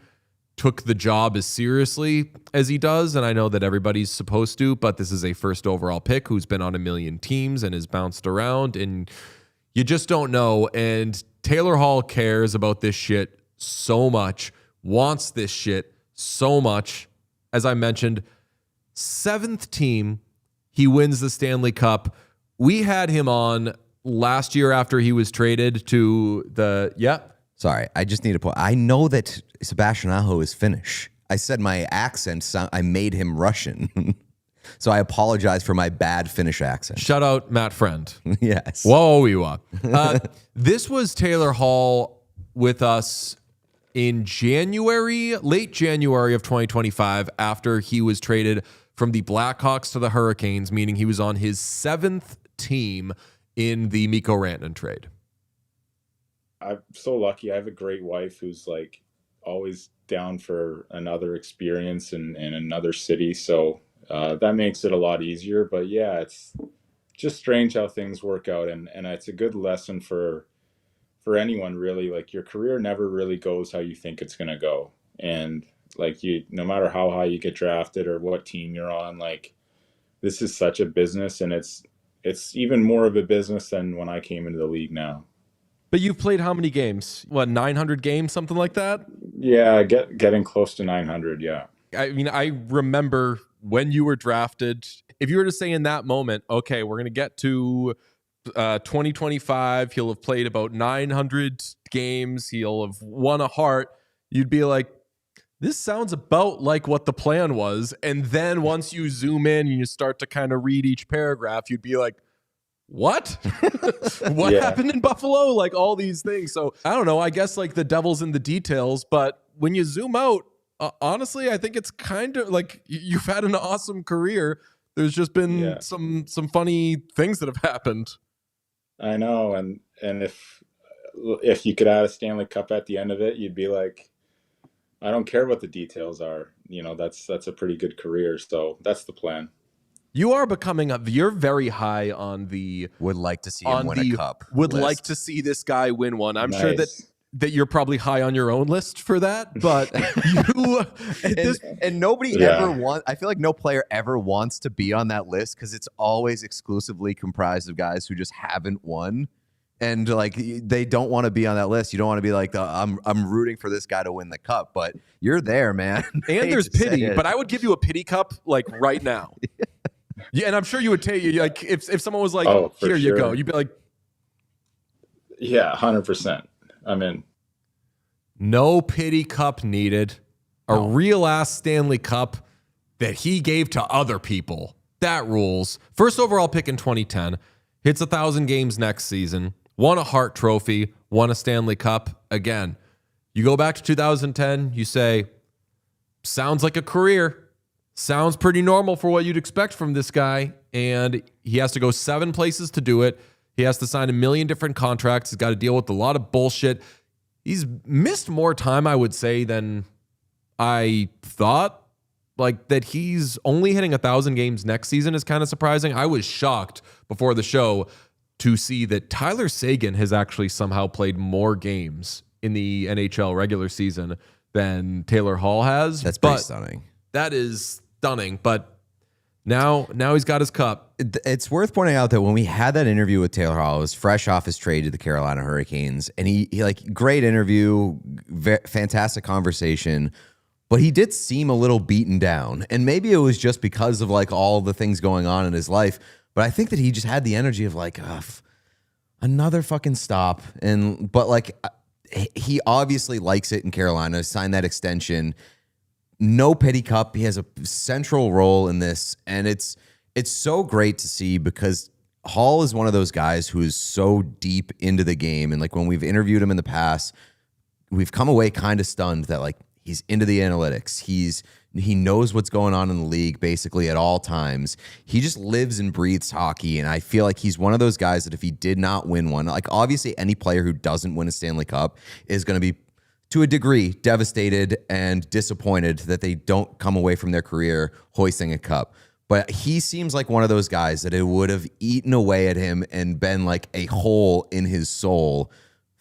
took the job as seriously as he does, and I know that everybody's supposed to, but this is a first overall pick who's been on a million teams and has bounced around, and you just don't know. And Taylor Hall cares about this shit so much, wants this shit so much. As I mentioned, 7th team, he wins the Stanley Cup. We had him on last year after he was traded to the, Sorry, I just need to point. I know that Sebastian Aho is Finnish. I said my accent, I made him Russian. So I apologize for my bad Finnish accent. Shout out Matt Friend. Yes. Whoa. This was Taylor Hall with us in late January of 2025, after he was traded from the Blackhawks to the Hurricanes, meaning he was on his 7th team in the Mikko Rantanen trade? I'm so lucky. I have a great wife who's like always down for another experience in another city. So that makes it a lot easier. But yeah, it's just strange how things work out. And it's a good lesson for anyone, really. Like, your career never really goes how you think it's going to go. And like, no matter how high you get drafted or what team you're on, like, this is such a business, and it's even more of a business than when I came into the league now. But you've played how many games? What, 900 games, something like that? Yeah, getting close to 900, yeah. I mean, I remember when you were drafted, if you were to say in that moment, okay, we're going to get to 2025, he'll have played about 900 games, he'll have won a Hart, you'd be like, this sounds about like what the plan was. And then once you zoom in and you start to kind of read each paragraph, you'd be like, what? What happened in Buffalo? Like, all these things. So I don't know. I guess like the devil's in the details. But when you zoom out, honestly, I think it's kind of like you've had an awesome career. There's just been some funny things that have happened. I know. And if you could add a Stanley Cup at the end of it, you'd be like, I don't care what the details are. You know, that's a pretty good career. So that's the plan. You are becoming you're very high on the would like to see him win a cup. Would list. like to see this guy win one. I'm Nice. sure that you're probably high on your own list for that, but and nobody ever wants. I feel like no player ever wants to be on that list because it's always exclusively comprised of guys who just haven't won. And like, they don't want to be on that list. You don't want to be like, I'm rooting for this guy to win the cup, but you're there, man. And there's pity, but I would give you a pity cup like right now. Yeah, and I'm sure you would take like if someone was like, here you go, you'd be like, yeah, 100%. I'm in. No pity cup needed. A real ass Stanley Cup that he gave to other people. That rules. First overall pick in 2010. Hits 1,000 games next season. Won a Hart Trophy. Won a Stanley Cup. Again, you go back to 2010. You say, sounds like a career. Sounds pretty normal for what you'd expect from this guy. And he has to go 7 places to do it. He has to sign 1 million different contracts. He's got to deal with a lot of bullshit. He's missed more time, I would say, than I thought. Like, that he's only hitting 1,000 games next season is kind of surprising. I was shocked before the show to see that Tyler Seguin has actually somehow played more games in the NHL regular season than Taylor Hall has. That's pretty stunning. That is stunning, but now he's got his cup. It's worth pointing out that when we had that interview with Taylor Hall, it was fresh off his trade to the Carolina Hurricanes, and he like, great interview, fantastic conversation, but he did seem a little beaten down, and maybe it was just because of like all the things going on in his life, but I think that he just had the energy of like, another fucking stop, but like, he obviously likes it in Carolina, signed that extension. No pity cup. He has a central role in this, and it's so great to see because Hall is one of those guys who is so deep into the game, and like, when we've interviewed him in the past, we've come away kind of stunned that like, he's into the analytics. He knows what's going on in the league basically at all times. He just lives and breathes hockey, and I feel like he's one of those guys that if he did not win one, like, obviously any player who doesn't win a Stanley Cup is going to be, to a degree, devastated and disappointed that they don't come away from their career hoisting a cup. But he seems like one of those guys that it would have eaten away at him and been like a hole in his soul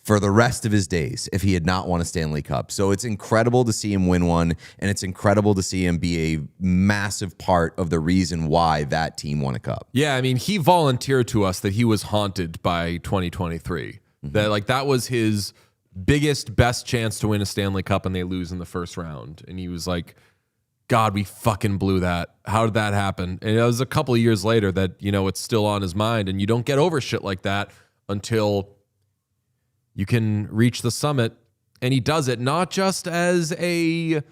for the rest of his days if he had not won a Stanley Cup. So it's incredible to see him win one, and it's incredible to see him be a massive part of the reason why that team won a cup. Yeah, I mean, he volunteered to us that he was haunted by 2023. That was his biggest, best chance to win a Stanley Cup, and they lose in the first round. And he was like, God, we fucking blew that. How did that happen? And it was a couple of years later that, it's still on his mind, and you don't get over shit like that until you can reach the summit. And he does it not just as not in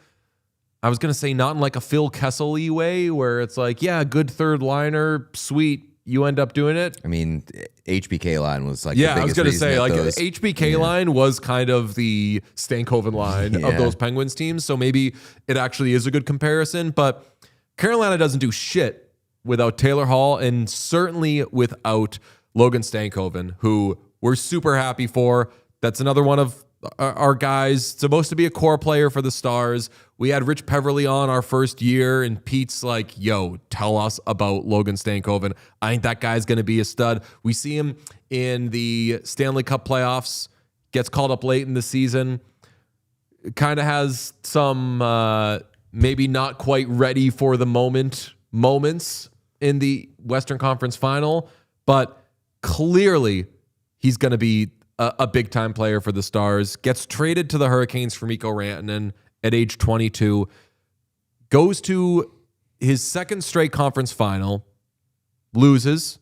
like a Phil Kessel-y way where it's like, yeah, good third liner, sweet, you end up doing it. I mean, HBK line was like, I was going to say, like, HBK line was kind of the Stankoven line of those Penguins teams. So maybe it actually is a good comparison, but Carolina doesn't do shit without Taylor Hall, and certainly without Logan Stankoven, who we're super happy for. That's another one of our guys, supposed to be a core player for the Stars. We had Rich Peverly on our first year, and Pete's like, yo, tell us about Logan Stankoven. I think that guy's going to be a stud. We see him in the Stanley Cup playoffs, gets called up late in the season, kind of has some maybe not quite ready for the moments in the Western Conference Final, but clearly he's going to be a big-time player for the Stars. Gets traded to the Hurricanes for Mikko Rantanen at age 22. Goes to his second straight conference final. Loses.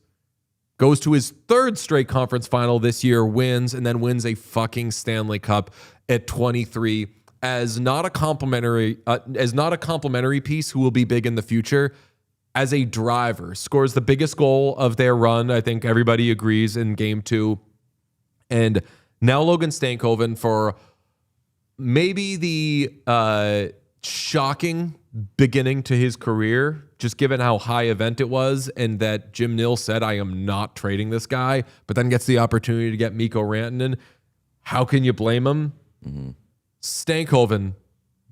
Goes to his third straight conference final this year. Wins. And then wins a fucking Stanley Cup at 23. As not a complimentary piece who will be big in the future. As a driver. Scores the biggest goal of their run. I think everybody agrees in Game 2. And now Logan Stankoven, for maybe the shocking beginning to his career, just given how high event it was, and that Jim Nill said, I am not trading this guy, but then gets the opportunity to get Mikko Rantanen. How can you blame him? Mm-hmm. Stankoven,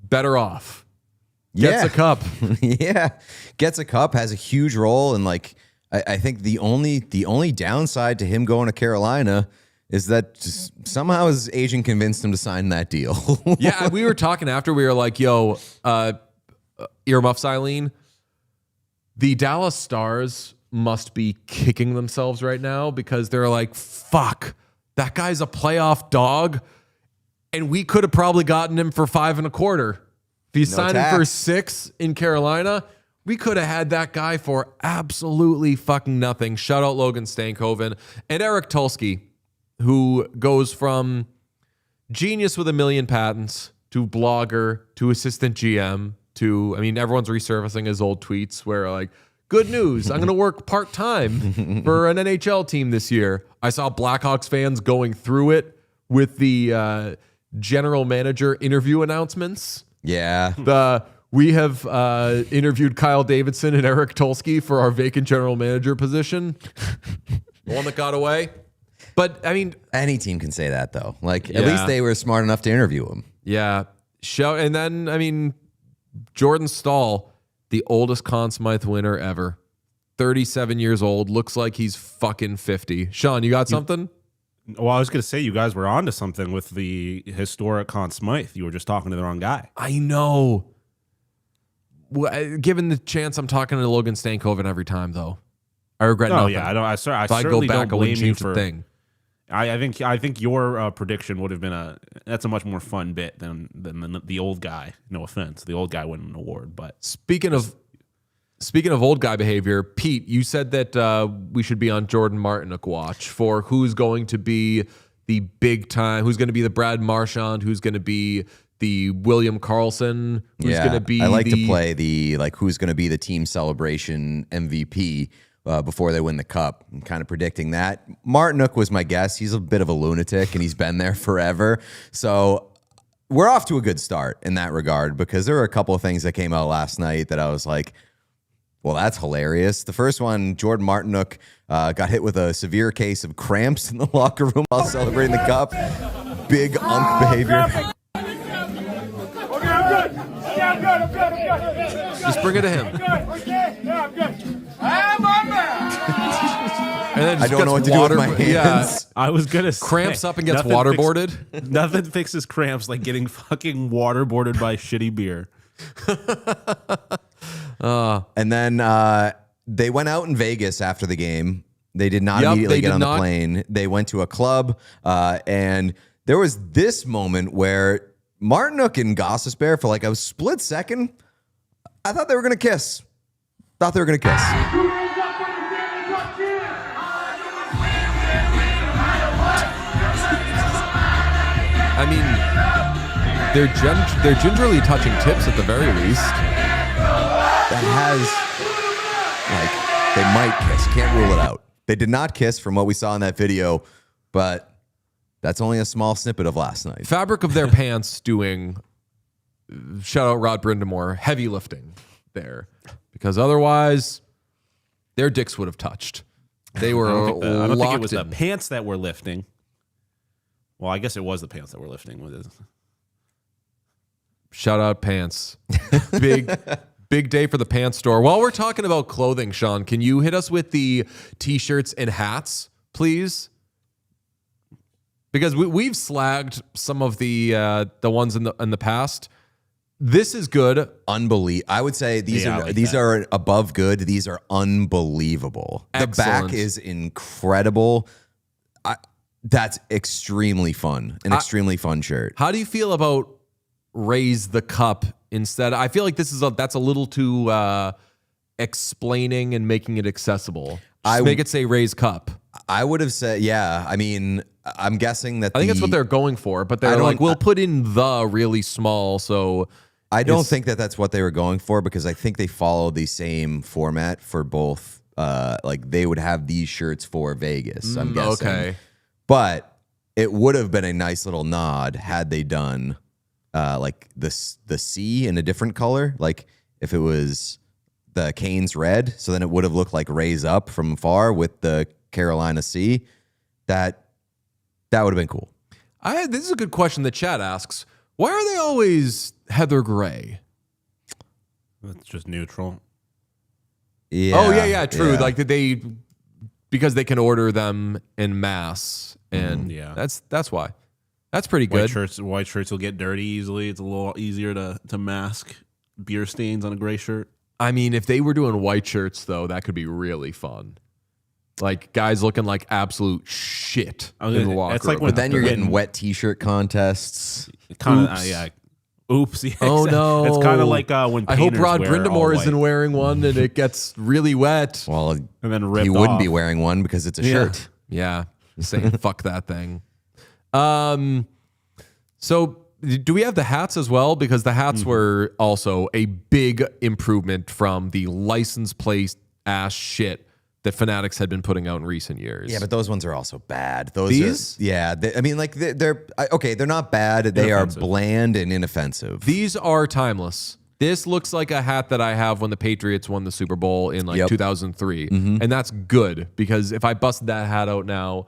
better off. Gets a cup. Yeah. Gets a cup, has a huge role. And like, I think the only downside to him going to Carolina is that just somehow his agent convinced him to sign that deal. Yeah, we were talking after. We were like, yo, earmuffs, Eileen. The Dallas Stars must be kicking themselves right now because they're like, fuck, that guy's a playoff dog, and we could have probably gotten him for $5.25. If he signed him for $6 in Carolina, we could have had that guy for absolutely fucking nothing. Shout out Logan Stankoven and Eric Tulsky, who goes from genius with a million patents to blogger to assistant GM to, I mean, everyone's resurfacing his old tweets where like, good news, I'm going to work part-time for an NHL team this year. I saw Blackhawks fans going through it with the general manager interview announcements. Yeah. We have interviewed Kyle Davidson and Eric Tulsky for our vacant general manager position. The one that got away. But, I mean... Any team can say that, though. Like, at least they were smart enough to interview him. Yeah. And then, I mean, Jordan Staal, the oldest Conn Smythe winner ever. 37 years old. Looks like he's fucking 50. Sean, you got something? Well, I was going to say you guys were onto something with the historic Conn Smythe. You were just talking to the wrong guy. I know. Well, given the chance, I'm talking to Logan Stankoven every time, though. I regret nothing. Yeah, I certainly go back, don't blame you for. Thing. I think your prediction would have been that's a much more fun bit than the old guy. No offense, the old guy winning an award. But speaking of old guy behavior, Pete, you said that we should be on Jordan Martinook watch for who's going to be the big time, who's going to be the Brad Marchand, who's going to be the William Karlsson, who's going to be. I like to play the who's going to be the team celebration MVP. Before they win the cup. I'm kind of predicting that. Martinook was my guess. He's a bit of a lunatic, and he's been there forever. So we're off to a good start in that regard because there were a couple of things that came out last night that I was like, well, that's hilarious. The first one, Jordan Martinook got hit with a severe case of cramps in the locker room while celebrating the cup. Big unk behavior. Okay, I'm good. Yeah, I'm good. Just bring it to him. Yeah, I'm good. I'm on And then I don't know what to do with my hands. Yeah, I was gonna say, cramps up and gets waterboarded. Nothing fixes cramps like getting fucking waterboarded by shitty beer. And then they went out in Vegas after the game. They did not immediately get on the plane. They went to a club, and there was this moment where Martinook and Gossesbear, for like a split second, I thought they were going to kiss. I mean, they're gingerly touching tips at the very least. That has, like, they might kiss. Can't rule it out. They did not kiss from what we saw in that video, but that's only a small snippet of last night. Fabric of their pants doing, shout out Rod Brindamore, heavy lifting there. Because otherwise, their dicks would have touched. They were I don't think it was locked the in. pants that were lifting. Well, I guess it was the pants that were lifting with it. Shout out pants. Big day for the pants store. While we're talking about clothing, Sean, can you hit us with the t-shirts and hats, please? Because we've slagged some of the ones in the past. This is good. I would say these are above good. These are unbelievable. Excellent. The back is incredible. That's extremely fun. An extremely fun shirt. How do you feel about raise the cup instead? I feel like that's a little too explaining and making it accessible. Just make it say raise cup. I would have said, yeah. I mean, I'm guessing that I think that's what they're going for, but they're like, we'll put in the really small. So I don't think that that's what they were going for, because I think they follow the same format for both. Like they would have these shirts for Vegas, I'm guessing. Okay. But it would have been a nice little nod had they done like the C in a different color. Like if it was the Canes red, so then it would have looked like raise up from far with the Carolina C. That would have been cool. This is a good question the chat asks. Why are they always heather gray? It's just neutral. Yeah. Oh yeah, true. Yeah. Like because they can order them in mass, and that's why. That's pretty good. White shirts will get dirty easily. It's a little easier to mask beer stains on a gray shirt. I mean, if they were doing white shirts though, that could be really fun. Like guys looking like absolute shit in the locker it's like room. when- But then you're getting wet T-shirt contests. Kind of, yeah. Oops. Yeah, Oh no! It's kind of like when I hope painters Rod wear all Brindamore white isn't wearing one and it gets really wet. Well, and then ripped he wouldn't off. be wearing one because it's a shirt. Yeah, saying fuck that thing. So do we have the hats as well? Because the hats were also a big improvement from the license plate ass shit that Fanatics had been putting out in recent years. Yeah, but those ones are also bad. These? I mean, like they're okay. They're not bad. They are bland and inoffensive. These are timeless. This looks like a hat that I have when the Patriots won the Super Bowl in 2003. And that's good, because if I busted that hat out now,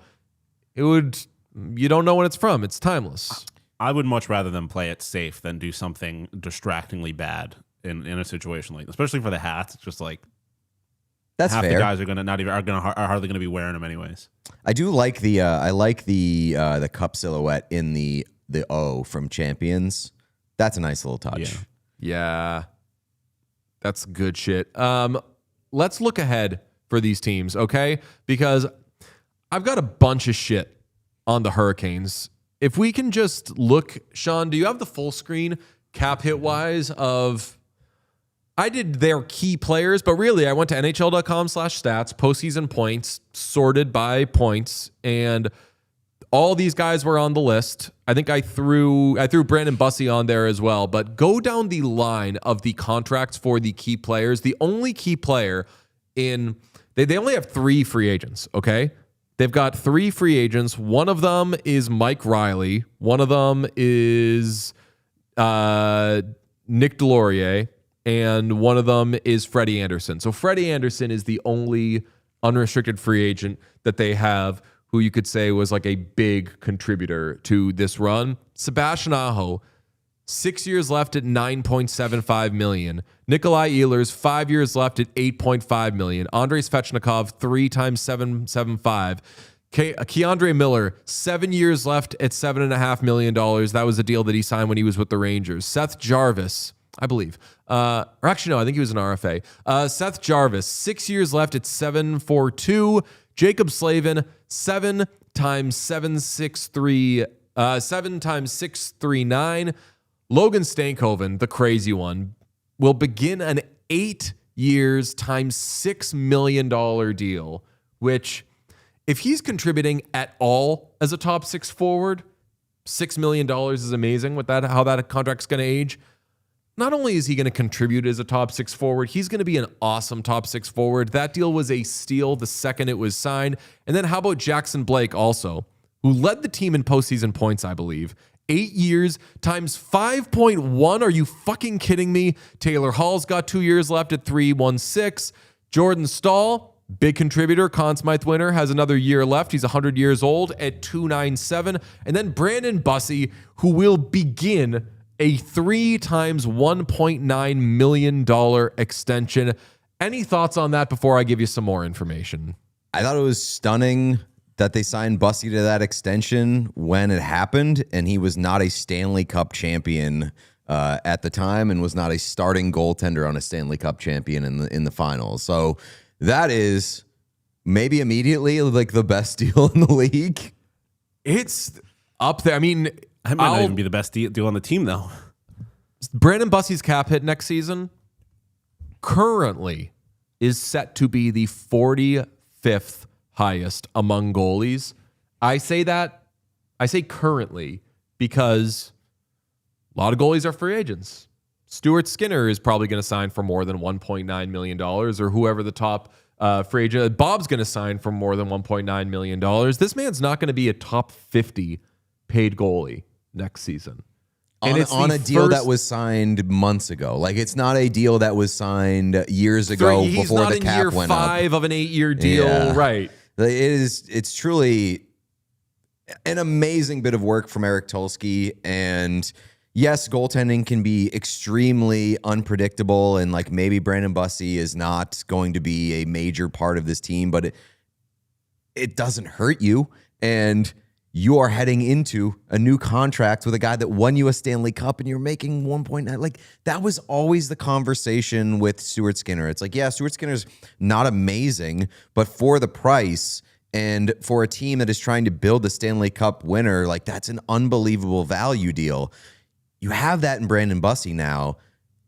you don't know when it's from. It's timeless. I would much rather them play it safe than do something distractingly bad in a situation like, especially for the hats. It's just like That's half fair. the guys are hardly gonna be wearing them anyways. I do like the cup silhouette in the O from Champions. That's a nice little touch. Yeah. That's good shit. Let's look ahead for these teams, okay? Because I've got a bunch of shit on the Hurricanes. If we can just look, Sean, do you have the full screen cap hit wise of... I did their key players, but really I went to NHL.com/stats, postseason points, sorted by points, and all these guys were on the list. I think I threw Brandon Bussey on there as well, but go down the line of the contracts for the key players. The only key player they only have 3 free agents, okay? They've got 3 free agents. One of them is Mike Riley. One of them is Nick Delorier. And one of them is Freddie Anderson. So Freddie Anderson is the only unrestricted free agent that they have who you could say was like a big contributor to this run. Sebastian Aho, 6 years left at $9.75 million. Nikolai Ehlers, 5 years left at $8.5 million. Andrei Svechnikov, 3 times $7.75. Keandre Miller, 7 years left at $7.5 million. That was a deal that he signed when he was with the Rangers. Seth Jarvis, I believe. Or actually, no, I think he was an RFA. Seth Jarvis, 6 years left at $7.42. Jacob Slavin, 7 times $639. Logan Stankoven, the crazy one, will begin an 8 years times $6 million deal, which, if he's contributing at all as a top 6 forward, $6 million is amazing with that, how that contract's going to age. Not only is he going to contribute as a top 6 forward, he's going to be an awesome top 6 forward. That deal was a steal the second it was signed. And then how about Jackson Blake also, who led the team in postseason points, I believe. 8 years times 5.1. Are you fucking kidding me? Taylor Hall's got 2 years left at $3.16. Jordan Staal, big contributor, Conn Smythe winner, has another year left. He's 100 years old at 297. And then Brandon Bussey, who will begin a 3 times $1.9 million extension. Any thoughts on that before I give you some more information? I thought it was stunning that they signed Bussey to that extension when it happened, and he was not a Stanley Cup champion at the time, and was not a starting goaltender on a Stanley Cup champion in the finals. So that is maybe immediately like the best deal in the league. It's up there. I mean, That might not even be the best deal on the team, though. Brandon Bussey's cap hit next season currently is set to be the 45th highest among goalies. I say currently because a lot of goalies are free agents. Stuart Skinner is probably going to sign for more than $1.9 million, or whoever the top free agent. Bob's going to sign for more than $1.9 million. This man's not going to be a top 50 paid goalie next season. And it's on a deal that was signed months ago. Like, it's not a deal that was signed years ago before the cap went up. He's not in year 5 of an 8-year deal. Yeah. Right. It's truly an amazing bit of work from Eric Tulsky. And yes, goaltending can be extremely unpredictable. And like maybe Brandon Bussey is not going to be a major part of this team, but it doesn't hurt you. And you are heading into a new contract with a guy that won you a Stanley Cup, and you're making 1.9. Like, that was always the conversation with Stuart Skinner. It's like, yeah, Stuart Skinner's not amazing, but for the price and for a team that is trying to build a Stanley Cup winner, like, that's an unbelievable value deal. You have that in Brandon Bussey now,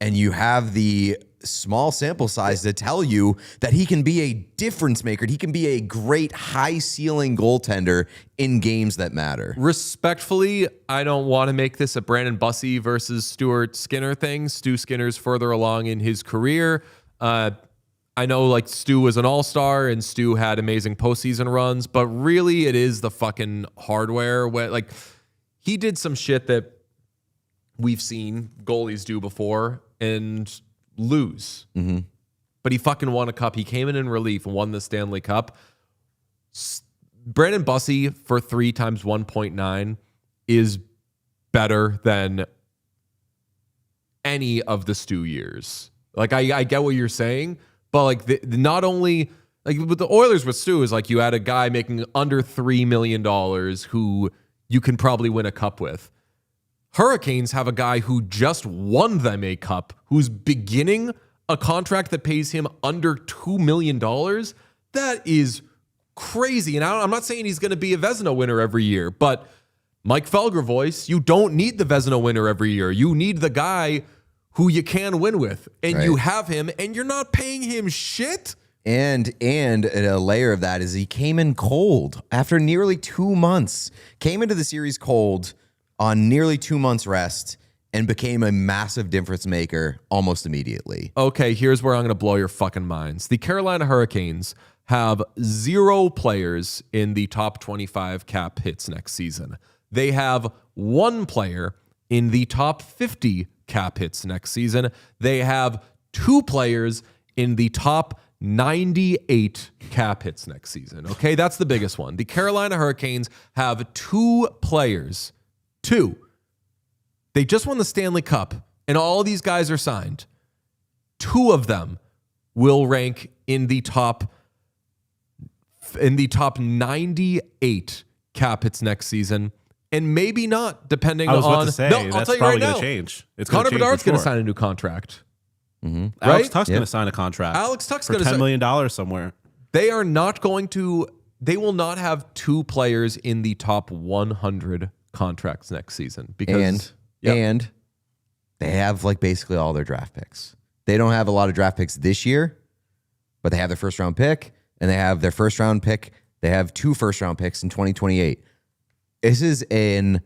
and you have the small sample size to tell you that he can be a difference maker. He can be a great high ceiling goaltender in games that matter. Respectfully, I don't want to make this a Brandon Bussey versus Stuart Skinner thing. Stu Skinner's further along in his career. I know like Stu was an all-star and Stu had amazing postseason runs, but really it is the fucking hardware. Like, he did some shit that we've seen goalies do before and lose. Mm-hmm. But he fucking won a cup. He came in relief and won the Stanley Cup. Brandon Bussey for 3 times 1.9 is better than any of the Stu years. Like, I get what you're saying, but like not only like with the Oilers with Stu is like you had a guy making under $3 million who you can probably win a cup with. Hurricanes have a guy who just won them a cup, who's beginning a contract that pays him under $2 million. That is crazy. And I'm not saying he's going to be a Vezina winner every year, but Mike Felger voice, you don't need the Vezina winner every year. You need the guy who you can win with, and you have him, and you're not paying him shit. And a layer of that is he came in cold after nearly 2 months, came into the series cold on nearly 2 months rest, and became a massive difference maker almost immediately. Okay, here's where I'm going to blow your fucking minds. The Carolina Hurricanes have 0 players in the top 25 cap hits next season. They have 1 player in the top 50 cap hits next season. They have 2 players in the top 98 cap hits next season. Okay, that's the biggest one. The Carolina Hurricanes have 2 players. 2. They just won the Stanley Cup, and all these guys are signed. 2 of them will rank in the top 98 cap hits next season, and maybe not, depending on. I was about to say, I'll that's tell you probably right going now. to change. It's Connor change Bedard's for going to sure. sign a new contract. Mm-hmm. Alex Right? Tuch's going to sign a contract. Alex Tuch's for going to $10 million somewhere. They are not going to. They will not have 2 players in the top 100 contracts next season because and they have like basically all their draft picks. They don't have a lot of draft picks this year, but they have their first round pick, and they have their first round pick. They have 2 first round picks in 2028. This is an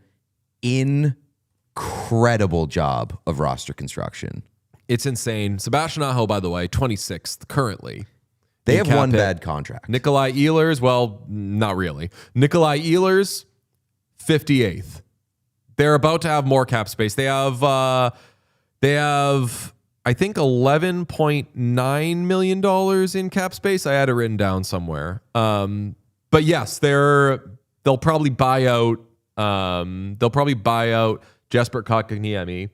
incredible job of roster construction. it's insane. Sebastian Aho, by the way, 26th currently. They have one hit. bad contract. Nikolai Ehlers, well, not really. Nikolai Ehlers, 58th. They're about to have more cap space. They have I think $11.9 million in cap space. I had it written down somewhere. But yes, they'll probably buy out. They'll probably buy out Jesper Kotkaniemi,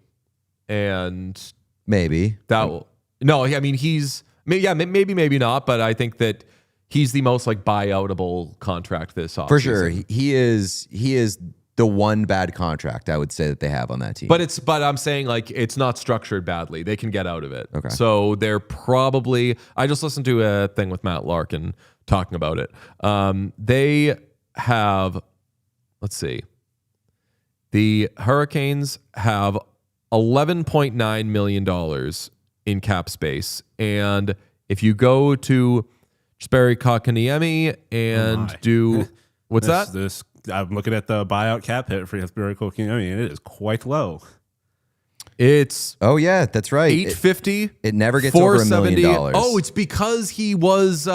and Maybe that will. No, I mean maybe not, but I think that he's the most like buyoutable contract this offseason. for sure. He is the one bad contract I would say that they have on that team. But I'm saying like it's not structured badly. They can get out of it. Okay. So they're probably. I just listened to a thing with Matt Larkin talking about it. They have. Let's see. The Hurricanes have $11.9 million in cap space, and if you go to Jesperi Kotkaniemi and do what's that? I'm looking at the buyout cap hit for Jesperi Kotkaniemi, and it is quite low. It's oh yeah, that's right. $850. It never gets over $1 million. Oh, it's because he was. You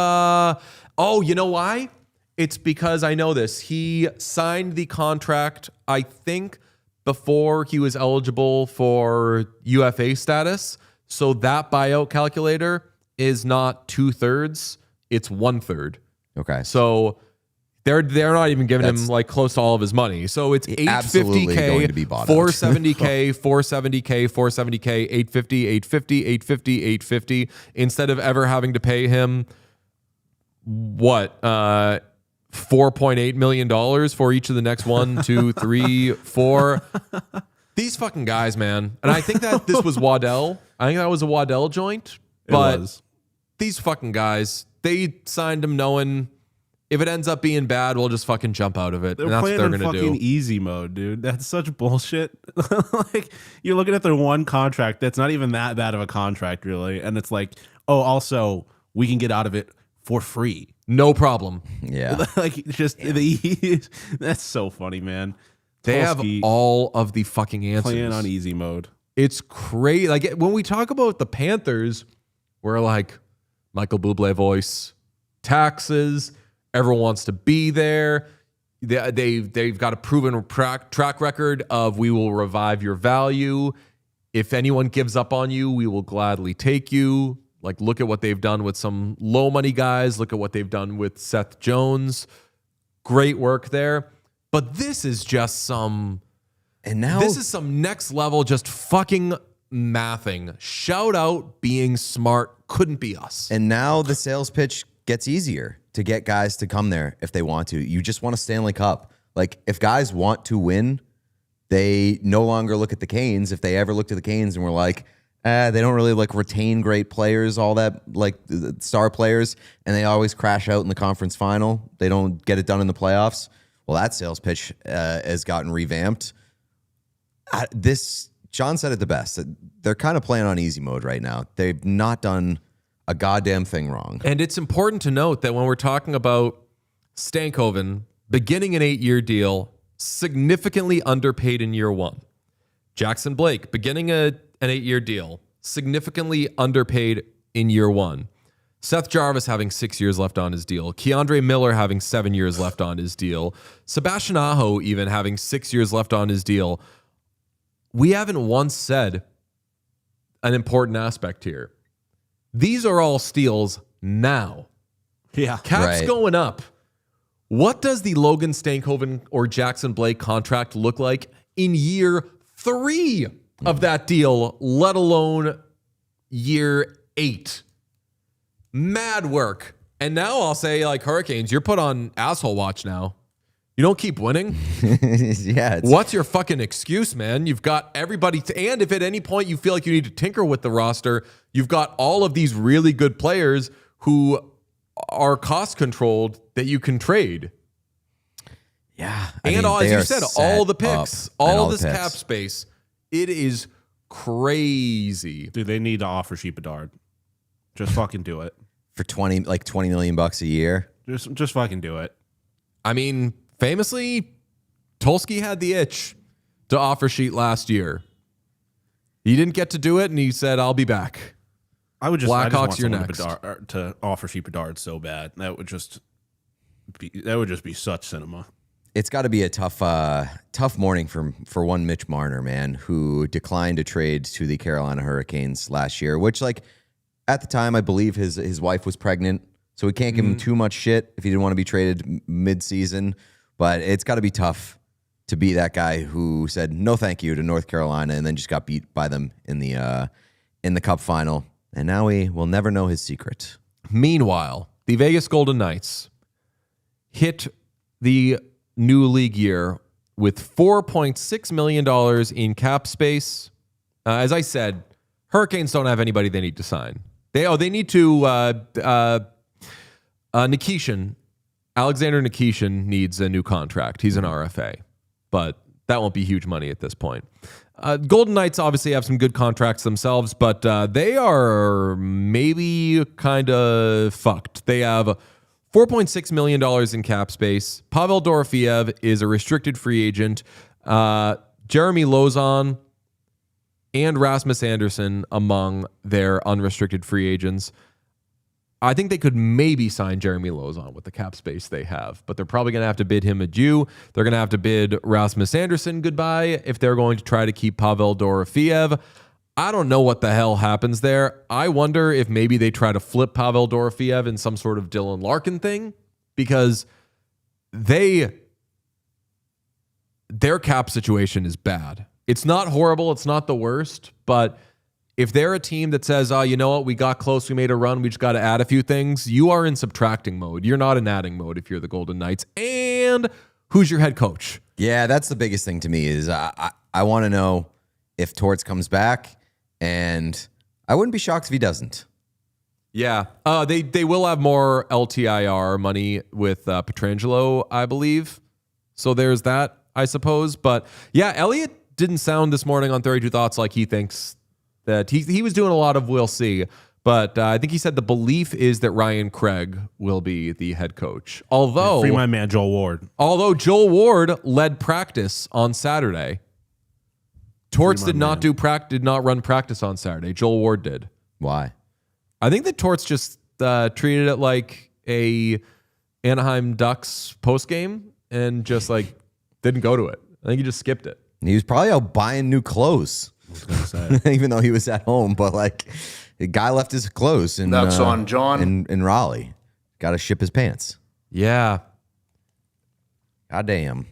know why? It's because I know this. He signed the contract, I think, before he was eligible for UFA status. So that buyout calculator is not 2/3; it's 1/3. Okay. So they're not even giving him like close to all of his money. So it's absolutely going to be $850K, bought out. $470K, $470K, $470K, $850, $850, $850, $850. Instead of ever having to pay him what $4.8 million for each of the next 1, 2, 3, 4. These fucking guys, man. And I think that this was Waddell. I think that was a Waddell joint. But these fucking guys, they signed him knowing if it ends up being bad, we'll just fucking jump out of it. They're and that's what playing they're in going to fucking do. easy mode, dude. That's such bullshit. Like, you're looking at their one contract that's not even that bad of a contract, really. And it's like, oh, also, we can get out of it for free. No problem. Yeah. Like, just that's so funny, man. They have Tulski all of the fucking answers. playing on easy mode. It's crazy. Like when we talk about the Panthers, we're like Michael Bublé voice, taxes. Everyone wants to be there. They've got a proven track record of we will revive your value. If anyone gives up on you, we will gladly take you. Like look at what they've done with some low money guys. Look at what they've done with Seth Jones. Great work there. But this is just some. And now This is some next level, just fucking mathing. Shout out being smart. Couldn't be us. And now the sales pitch gets easier to get guys to come there if they want to. You just want a Stanley Cup. Like if guys want to win, they no longer look at the Canes. If they ever looked at the Canes and were like, they don't really like retain great players, all that like star players, and they always crash out in the conference final. They don't get it done in the playoffs. Well, that sales pitch has gotten revamped. John said it the best. They're kind of playing on easy mode right now. They've not done a goddamn thing wrong. And it's important to note that when we're talking about Stankoven beginning an 8-year deal, significantly underpaid in year 1. Jackson Blake beginning an 8-year deal, significantly underpaid in year 1. Seth Jarvis having 6 years left on his deal. Keandre Miller having 7 years left on his deal. Sebastian Aho even having 6 years left on his deal. We haven't once said an important aspect here. These are all steals now. Yeah. Cap's Right. going up. What does the Logan Stankoven or Jackson Blake contract look like in year 3 of that deal, let alone year 8? Mad work. And now I'll say, like, Hurricanes, you're put on asshole watch now. You don't keep winning. Yeah. What's your fucking excuse, man? You've got everybody, and if at any point you feel like you need to tinker with the roster, you've got all of these really good players who are cost controlled that you can trade. Yeah. And all, as you said, all the picks, all the this picks. cap space. It is crazy. Dude, they need to offer Sheep Bedard. Just fucking do it. For $20 million a year. Just fucking do it. I mean, famously, Tulski had the itch to offer sheet last year. He didn't get to do it, and he said, I'll be back. I just Blackhawks, want you're someone next. to offer Sheep Bedard so bad. That would just be such cinema. it's got to be a tough morning for one Mitch Marner, man, who declined a trade to the Carolina Hurricanes last year, which, like, at the time, I believe his wife was pregnant, so we can't give him too much shit if he didn't want to be traded mid-season. But it's got to be tough to be that guy who said no thank you to North Carolina and then just got beat by them in the Cup final. And now we will never know his secret. Meanwhile, the Vegas Golden Knights hit the new league year with $4.6 million in cap space. As I said, Hurricanes don't have anybody they need to sign. They need to Nikishin. Alexander Nikishin needs a new contract. He's an RFA, but that won't be huge money at this point. Golden Knights obviously have some good contracts themselves, but they are maybe kind of fucked. They have $4.6 million in cap space. Pavel Dorofeev is a restricted free agent. Jeremy Lauzon and Rasmus Andersson among their unrestricted free agents. I think they could maybe sign Jeremy Lauzon with the cap space they have, but they're probably going to have to bid him adieu. They're going to have to bid Rasmus Andersson goodbye if they're going to try to keep Pavel Dorofeev. I don't know what the hell happens there. I wonder if maybe they try to flip Pavel Dorofeev in some sort of Dylan Larkin thing, because their cap situation is bad. It's not horrible. It's not the worst, but if they're a team that says, oh, you know what, we got close, we made a run, we just got to add a few things, you are in subtracting mode. You're not in adding mode if you're the Golden Knights. And who's your head coach? Yeah, that's the biggest thing to me is I want to know if Torts comes back, and I wouldn't be shocked if he doesn't. Yeah, they will have more LTIR money with Pietrangelo, I believe. So there's that, I suppose. But yeah, Elliott didn't sound this morning on 32 Thoughts like he thinks that he was doing a lot of we'll see. But I think he said the belief is that Ryan Craig will be the head coach. Although free my man Joel Ward. Although Joel Ward led practice on Saturday. Torts did not run practice on Saturday. Joel Ward did. Why? I think that Torts just treated it like a Anaheim Ducks postgame and just like didn't go to it. I think he just skipped it. He was probably out buying new clothes. I was gonna say. Even though he was at home, but like the guy left his clothes in That's on John. in Raleigh. Got to ship his pants. Yeah. Goddamn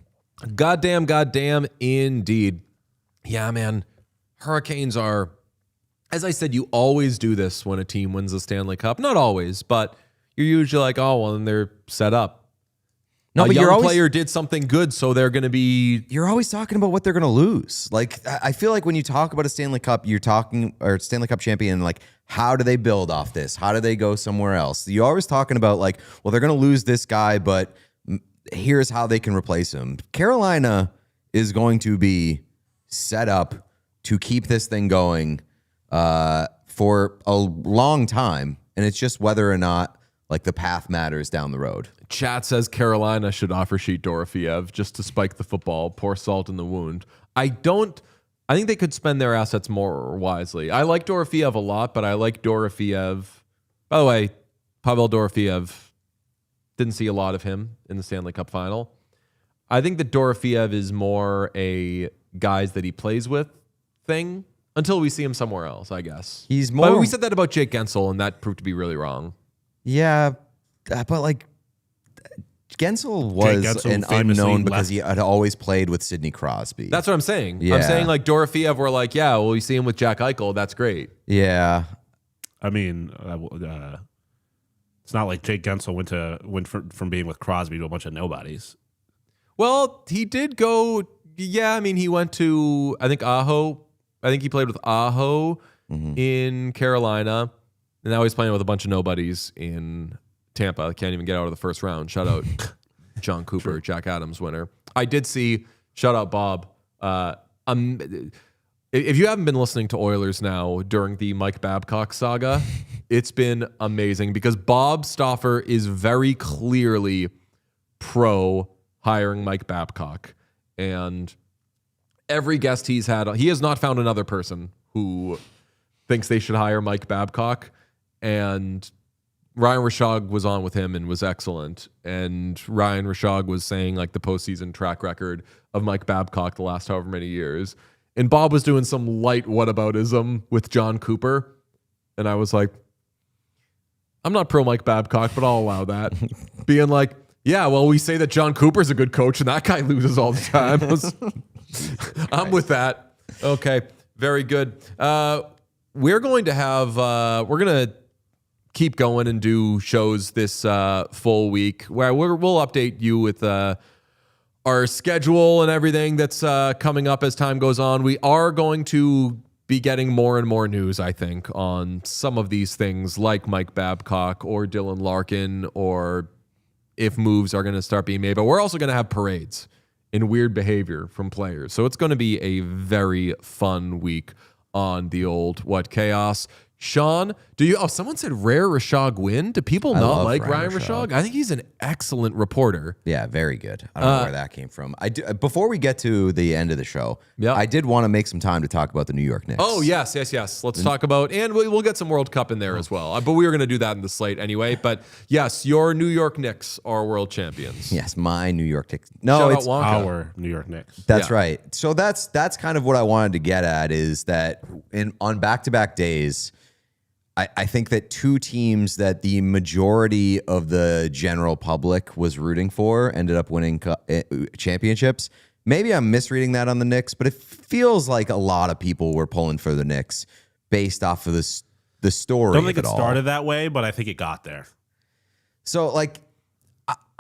Indeed. Yeah, man. Hurricanes are, as I said, you always do this when a team wins the Stanley Cup. Not always, but you're usually like, oh, well, then they're set up. No, a but young player did something good, so they're going to be... You're always talking about what they're going to lose. Like, I feel like when you talk about a Stanley Cup, you're talking, or Stanley Cup champion, like, how do they build off this? How do they go somewhere else? You're always talking about, like, well, they're going to lose this guy, but here's how they can replace him. Carolina is going to be set up to keep this thing going for a long time, and it's just whether or not, like, the path matters down the road. Chat says Carolina should offer sheet Dorofeev just to spike the football, pour salt in the wound. I think they could spend their assets more wisely. I like Dorofeev a lot, but I like Dorofeev. By the way, Pavel Dorofeev, didn't see a lot of him in the Stanley Cup final. I think that Dorofeev is more a guys that he plays with thing until we see him somewhere else, I guess. He's more... But we said that about Jake Gensel, and that proved to be really wrong. Yeah, but like Gensel was an unknown because he had always played with Sidney Crosby. That's what I'm saying. Yeah. I'm saying like Dorofeev, we're like, yeah, well, you see him with Jack Eichel. That's great. Yeah. I mean, it's not like Jake Gensel went from being with Crosby to a bunch of nobodies. Well, he did go. Yeah, I mean, he went to, I think, Aho. I think he played with Aho in Carolina. And now he's playing with a bunch of nobodies in Tampa. I can't even get out of the first round. Shout out John Cooper, Jack Adams winner. I did see, shout out Bob. If you haven't been listening to Oilers Now during the Mike Babcock saga, it's been amazing because Bob Stauffer is very clearly pro hiring Mike Babcock. And every guest he's had, he has not found another person who thinks they should hire Mike Babcock. And Ryan Rashog was on with him and was excellent. And Ryan Rashog was saying like the postseason track record of Mike Babcock the last however many years. And Bob was doing some light whataboutism with John Cooper. And I was like, I'm not pro Mike Babcock, but I'll allow that. Being like, yeah, well, we say that John Cooper's a good coach and that guy loses all the time. I'm with that. Okay, very good. We're going to keep going and do shows this full week where we'll update you with our schedule and everything that's coming up as time goes on. We are going to be getting more and more news, I think, on some of these things like Mike Babcock or Dylan Larkin, or if moves are going to start being made. But we're also going to have parades and weird behavior from players. So it's going to be a very fun week on the old What Chaos. Sean, someone said rare Rashog win. Do people not like Ryan Rashog? I think he's an excellent reporter. Yeah, very good. I don't know where that came from. Before we get to the end of the show, I did want to make some time to talk about the New York Knicks. Oh, yes. Let's talk about, and we'll get some World Cup in there as well. But we were going to do that in the slate anyway. But yes, your New York Knicks are world champions. Yes, my New York Knicks. No, it's our New York Knicks. That's right. So that's kind of what I wanted to get at, is that on back-to-back days, I think that two teams that the majority of the general public was rooting for ended up winning championships. Maybe I'm misreading that on the Knicks, but it feels like a lot of people were pulling for the Knicks based off of the story. I don't think it started that way, but I think it got there. So,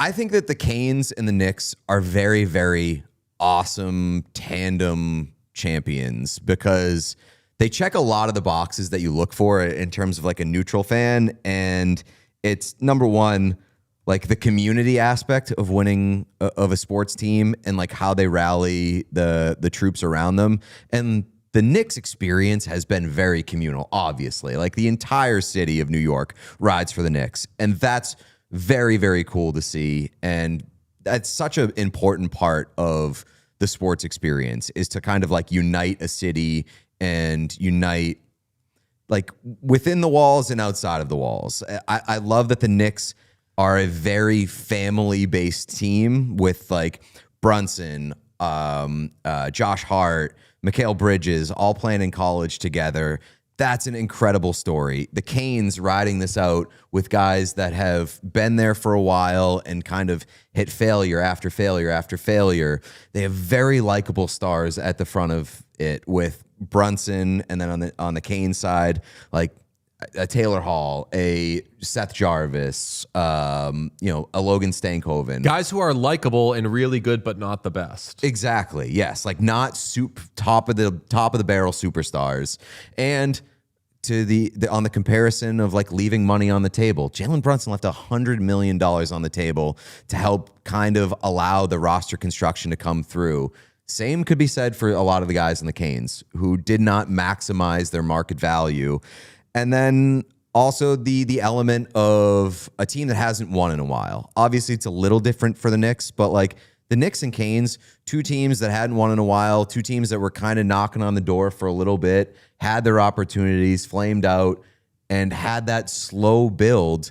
I think that the Canes and the Knicks are very, very awesome tandem champions because they check a lot of the boxes that you look for in terms of like a neutral fan. And it's number one, like the community aspect of winning of a sports team and like how they rally the troops around them. And the Knicks experience has been very communal, obviously. Like the entire city of New York rides for the Knicks. And that's very, very cool to see. And that's such an important part of the sports experience, is to kind of like unite a city and unite like within the walls and outside of the walls. I love that the Knicks are a very family-based team with like Brunson, Josh Hart, Mikal Bridges, all playing in college together. That's an incredible story. The Canes riding this out with guys that have been there for a while and kind of hit failure after failure after failure. They have very likable stars at the front of it, with Brunson, and then on the Kane side, like a Taylor Hall, a Seth Jarvis, a Logan Stankoven. Guys who are likable and really good, but not the best. Exactly. Yes. Like not top of the barrel superstars. And to on the comparison of like leaving money on the table, Jalen Brunson left $100 million on the table to help kind of allow the roster construction to come through. Same could be said for a lot of the guys in the Canes who did not maximize their market value. And then also the element of a team that hasn't won in a while. Obviously, it's a little different for the Knicks, but like the Knicks and Canes, two teams that hadn't won in a while, two teams that were kind of knocking on the door for a little bit, had their opportunities, flamed out, and had that slow build.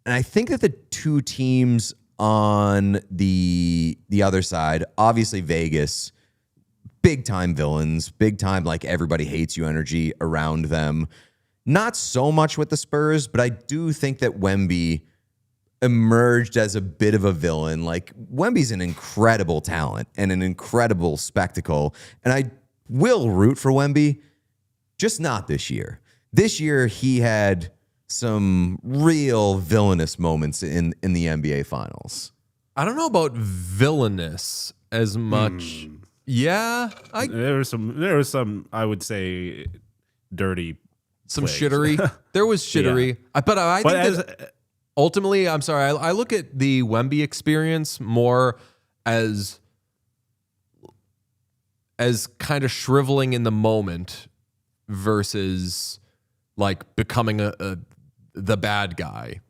And I think that the two teams on the other side, obviously Vegas, big time villains, big time like everybody hates you energy around them. Not so much with the Spurs, but I do think that Wemby emerged as a bit of a villain. Like Wemby's an incredible talent and an incredible spectacle, and I will root for Wemby, just not this year. This year he had some real villainous moments in the NBA Finals. I don't know about villainous as much. Yeah, there was some I would say dirty, some plays. shittery. There was shittery, Yeah. but I think that ultimately, I'm sorry, I look at the Wemby experience more as kind of shriveling in the moment versus like becoming the bad guy.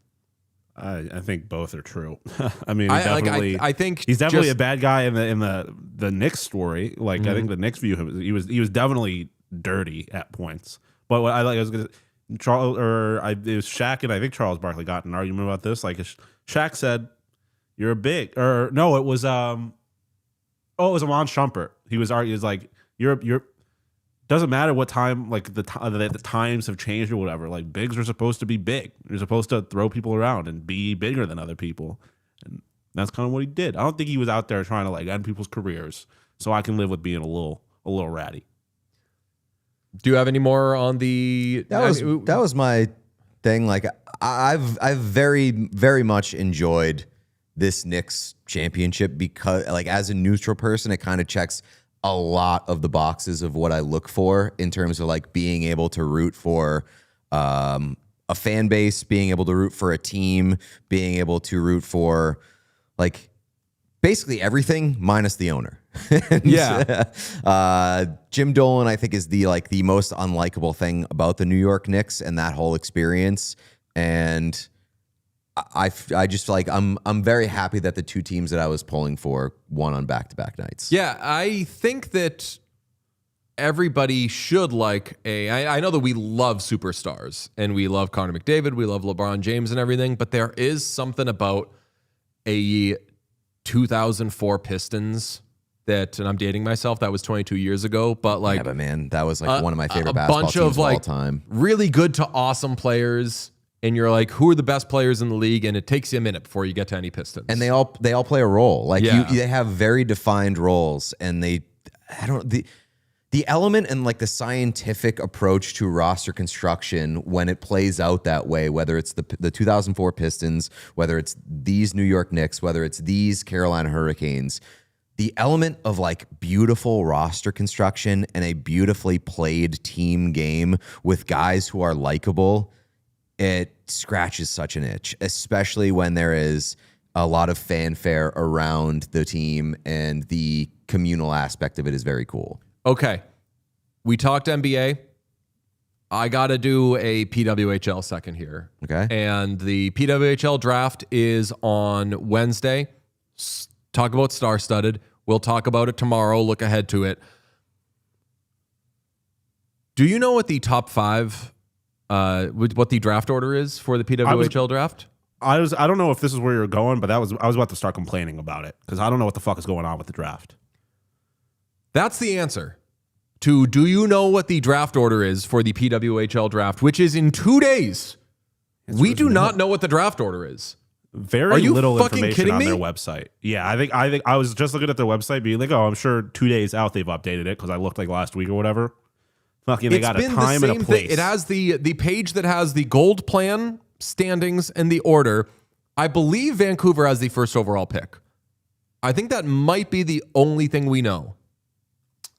I think both are true. I mean, I think he's definitely a bad guy in the Knicks story. Like I think the Knicks view him. He was definitely dirty at points. But what I was gonna, it was Shaq and I think Charles Barkley got in an argument about this. Like Shaq said, "You're a big," or no, it was it was Amon Shumpert. He was arguing, like, you're doesn't matter what time, like the times have changed or whatever. Like bigs are supposed to be big. You're supposed to throw people around and be bigger than other people, and that's kind of what he did. I don't think he was out there trying to like end people's careers. So I can live with being a little ratty. Do you have any more on the? That was my thing. Like I've very, very much enjoyed this Knicks championship because, like, as a neutral person, it kind of checks a lot of the boxes of what I look for in terms of like being able to root for a fan base, being able to root for a team, being able to root for like basically everything minus the owner. Jim Dolan, I think, is the most unlikable thing about the New York Knicks and that whole experience. And I just like I'm very happy that the two teams that I was pulling for won on back-to-back nights. Yeah, I think that everybody should like I know that we love superstars and we love Connor McDavid, we love LeBron James and everything, but there is something about a 2004 Pistons that, and I'm dating myself, that was 22 years ago, but like, yeah, but man, that was like one of my favorite basketball bunch teams of like all time. Really good to awesome players. And you're like, who are the best players in the league? And it takes you a minute before you get to any Pistons. And they all play a role. Like Yeah. they have very defined roles, and the element and like the scientific approach to roster construction when it plays out that way, whether it's the 2004 Pistons, whether it's these New York Knicks, whether it's these Carolina Hurricanes, the element of like beautiful roster construction and a beautifully played team game with guys who are likable, it scratches such an itch, especially when there is a lot of fanfare around the team, and the communal aspect of it is very cool. Okay. We talked NBA. I got to do a PWHL second here. Okay. And the PWHL draft is on Wednesday. Talk about star-studded. We'll talk about it tomorrow. Look ahead to it. Do you know what the top 5 what the draft order is for the PWHL draft? I don't know if this is where you're going, but I was about to start complaining about it because I don't know what the fuck is going on with the draft. That's the answer to do you know what the draft order is for the PWHL draft, which is in 2 days. We do not know what the draft order is. Very Are you little fucking information kidding on me? their website. Yeah, I think I was just looking at their website being like, oh, I'm sure 2 days out they've updated it because I looked like last week or whatever. Fucking, they got a time and a place. It has the page that has the gold plan standings and the order. I believe Vancouver has the first overall pick. I think that might be the only thing we know.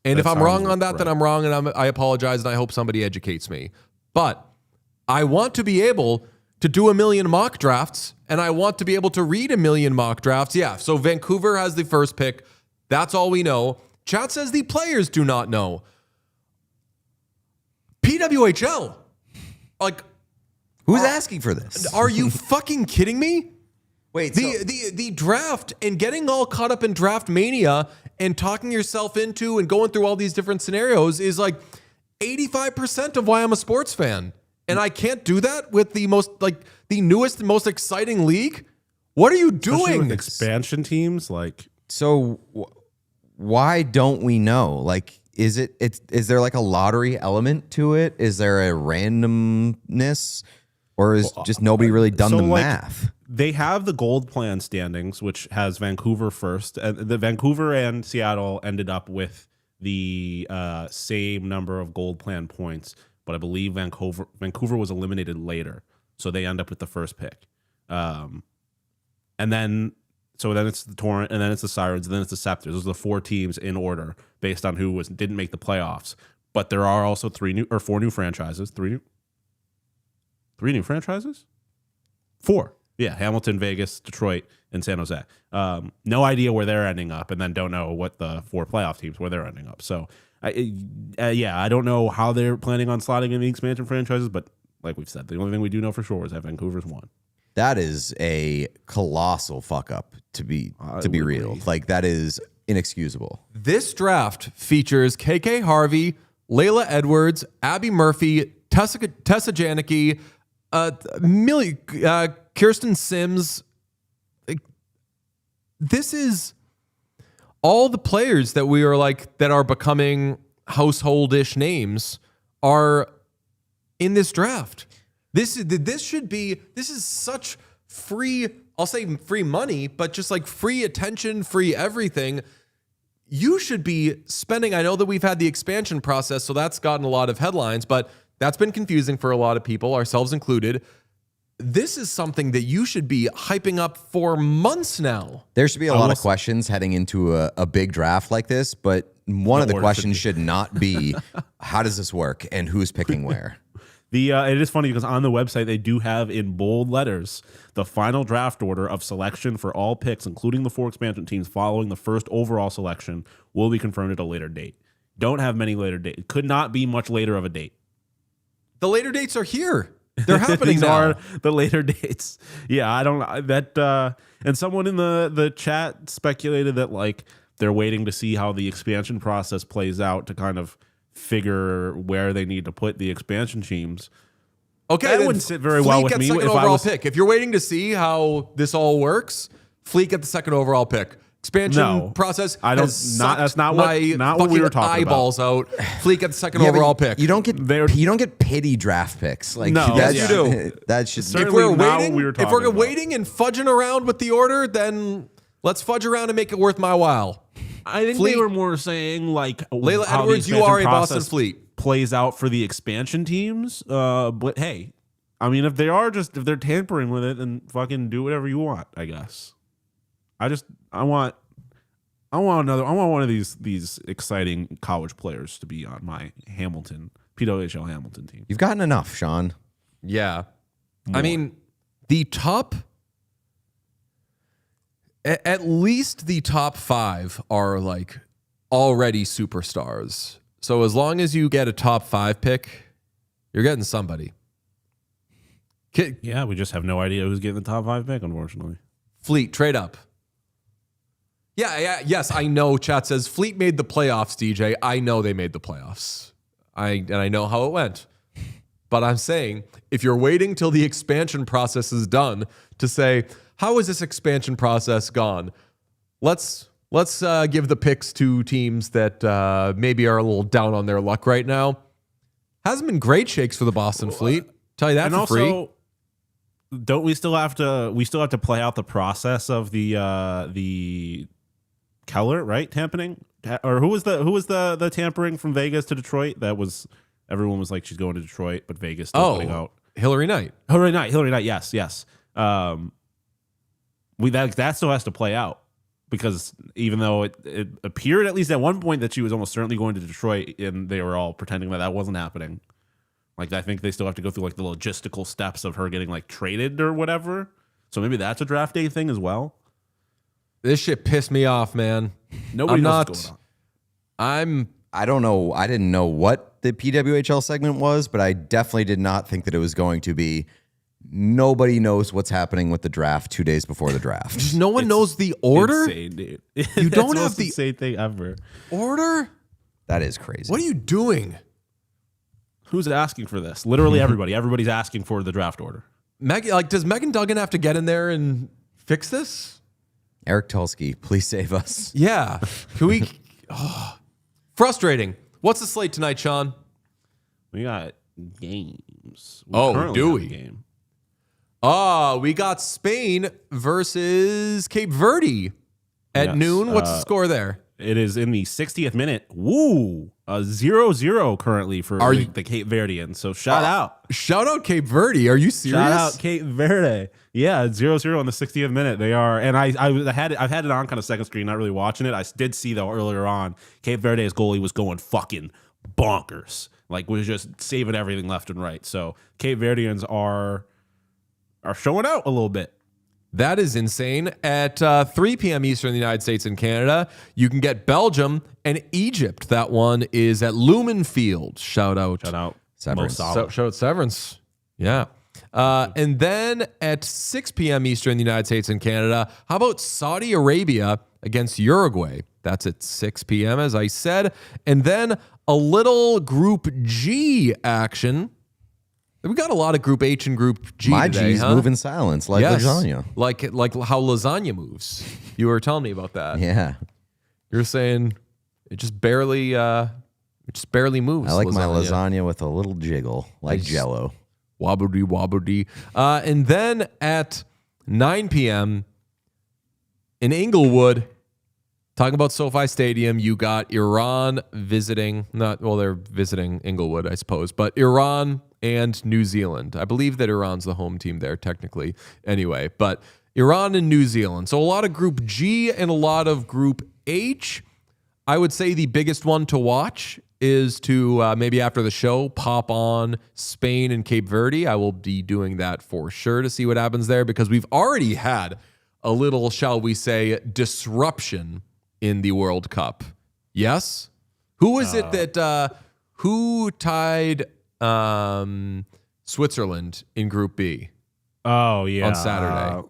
And if I'm wrong on that, then I'm wrong, and I apologize, and I hope somebody educates me. But I want to be able to do a million mock drafts, and I want to be able to read a million mock drafts. Yeah, so Vancouver has the first pick. That's all we know. Chat says the players do not know. PWHL. Like, who's asking for this? Are you fucking kidding me? Wait, the draft and getting all caught up in draft mania and talking yourself into and going through all these different scenarios is like 85% of why I'm a sports fan. And I can't do that with the newest and most exciting league. What are you Especially doing? with expansion teams, like, so why don't we know? Like, is there like a lottery element to it? Is there a randomness, or is just nobody really done the math? They have the gold plan standings, which has Vancouver first. The Vancouver and Seattle ended up with the same number of gold plan points, but I believe Vancouver was eliminated later, so they end up with the first pick. And then it's the Torrent, and then it's the Sirens, and then it's the Scepters. Those are the 4 teams in order based on who didn't make the playoffs. But there are also 4 new franchises. 3 new franchises? 4. Yeah, Hamilton, Vegas, Detroit, and San Jose. No idea where they're ending up, and then don't know what the 4 playoff teams where they're ending up. So, I don't know how they're planning on slotting in the expansion franchises, but like we've said, the only thing we do know for sure is that Vancouver's won. That is a colossal fuck up to be real. Like, that is inexcusable. This draft features KK Harvey, Layla Edwards, Abby Murphy, Tessa Janicki, Kirsten Sims. This is all the players that we are like that are becoming household-ish names are in this draft. This is such free, I'll say free money, but just like free attention, free everything. You should be spending, I know that we've had the expansion process, so that's gotten a lot of headlines, but that's been confusing for a lot of people, ourselves included. This is something that you should be hyping up for months now. There should be a lot of questions heading into a big draft like this, but one of the questions should not be, how does this work and who's picking where? It is funny because on the website they do have in bold letters the final draft order of selection for all picks, including the 4 expansion teams following the first overall selection, will be confirmed at a later date. Don't have many later dates. It could not be much later of a date. The later dates are here. They're happening These now. are the later dates. Yeah, I don't that and someone in the chat speculated that like they're waiting to see how the expansion process plays out to kind of figure where they need to put the expansion teams. Okay, that then wouldn't sit very well Fleet with gets me second if I overall was pick. If you're waiting to see how this all works, Fleet get the second overall pick. Expansion process. I don't. That's not what we were talking eyeballs about. out. Fleet get the second overall pick. You don't get pity draft picks. Like No, that's, yes, you do. That should. Certainly If we're not waiting, what we were if talking we're about. waiting and fudging around with the order, then let's fudge around and make it worth my while. I think Fleet. they were more saying like Layla how the Edwards, you expansion are a Boston process Fleet. plays out for the expansion teams. But hey, I mean, if they're tampering with it, then fucking do whatever you want. I guess. I want one of these exciting college players to be on my PWHL Hamilton team. You've gotten enough, Sean. Yeah. I mean, the top, at least the top 5 are like already superstars. So as long as you get a top 5 pick, you're getting somebody. Yeah, we just have no idea who's getting the top 5 pick, unfortunately. Fleet, trade up. Yes, I know. Chat says Fleet made the playoffs, DJ. I know they made the playoffs. I know how it went. But I'm saying, if you're waiting till the expansion process is done to say, how is this expansion process gone? Let's give the picks to teams that maybe are a little down on their luck right now. Hasn't been great shakes for the Boston Fleet. Tell you that And for also, free. don't we still have to play out the process of the Keller, right? Tampering, or who was the tampering from Vegas to Detroit? That was everyone was like she's going to Detroit, but Vegas still putting out Hillary Knight. Hillary Knight. Yes. That still has to play out because even though it appeared at least at one point that she was almost certainly going to Detroit, and they were all pretending that wasn't happening. Like I think they still have to go through like the logistical steps of her getting like traded or whatever. So maybe that's a draft day thing as well. This shit pissed me off, man. Nobody knows what's going on. I don't know. I didn't know what the PWHL segment was, but I definitely did not think that it was going to be. Nobody knows what's happening with the draft 2 days before the draft. No one knows the order. Insane, dude. You don't have the insane thing ever. order. That is crazy. What are you doing? Who's asking for this? Literally everybody. Everybody's asking for the draft order. Does Megan Duggan have to get in there and fix this? Eric Tulsky, please save us. Yeah. Can we? Frustrating. What's the slate tonight, Sean? We got games. Oh, do we? Game. We got Spain versus Cape Verde at Yes. noon. What's the score there? It is in the 60th minute. Woo! 0-0 currently for the Cape Verdeans. So shout out. Shout out Cape Verde. Are you serious? Shout out Cape Verde. Yeah, 0-0 in the 60th minute. They are, and I've had it on kind of second screen, not really watching it. I did see though earlier on, Cape Verde's goalie was going fucking bonkers. Like was just saving everything left and right. So Cape Verdeans are showing out a little bit. That is insane. At 3 p.m. Eastern in the United States and Canada, you can get Belgium and Egypt. That one is at Lumen Field. Shout out. Severance. Shout out Severance. Yeah. And then at 6 p.m. Eastern in the United States and Canada, how about Saudi Arabia against Uruguay? That's at 6 p.m., as I said. And then a little Group G action We got a lot of Group H and Group G My today, G's huh? move in silence like lasagna. Like how lasagna moves. You were telling me about that. Yeah. You're saying it just barely moves. I like my lasagna with a little jiggle, like Jell-O. Wobbly. And then at 9 p.m. in Inglewood, talking about SoFi Stadium, you got Iran visiting. They're visiting Inglewood, I suppose, but Iran and New Zealand. I believe that Iran's the home team there, technically. Anyway, but Iran and New Zealand. So a lot of Group G and a lot of Group H. I would say the biggest one to watch is to maybe after the show pop on Spain and Cape Verde. I will be doing that for sure to see what happens there because we've already had a little, shall we say, disruption in the World Cup. Yes? Who is it that who tied Switzerland in Group B? Oh, yeah. On Saturday.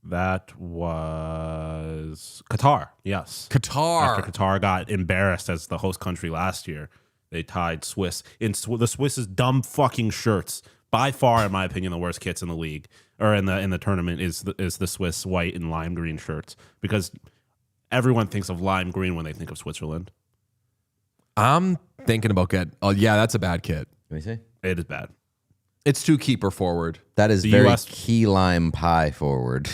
That was Qatar. Yes. Qatar. After Qatar got embarrassed as the host country last year, they tied Swiss. The Swiss's dumb fucking shirts, by far, in my opinion, the worst kits in the league or in the tournament is the Swiss white and lime green shirts because everyone thinks of lime green when they think of Switzerland. I'm thinking about that's a bad kit. Let me see. It is bad. It's too keeper forward. That is The very US key lime pie forward.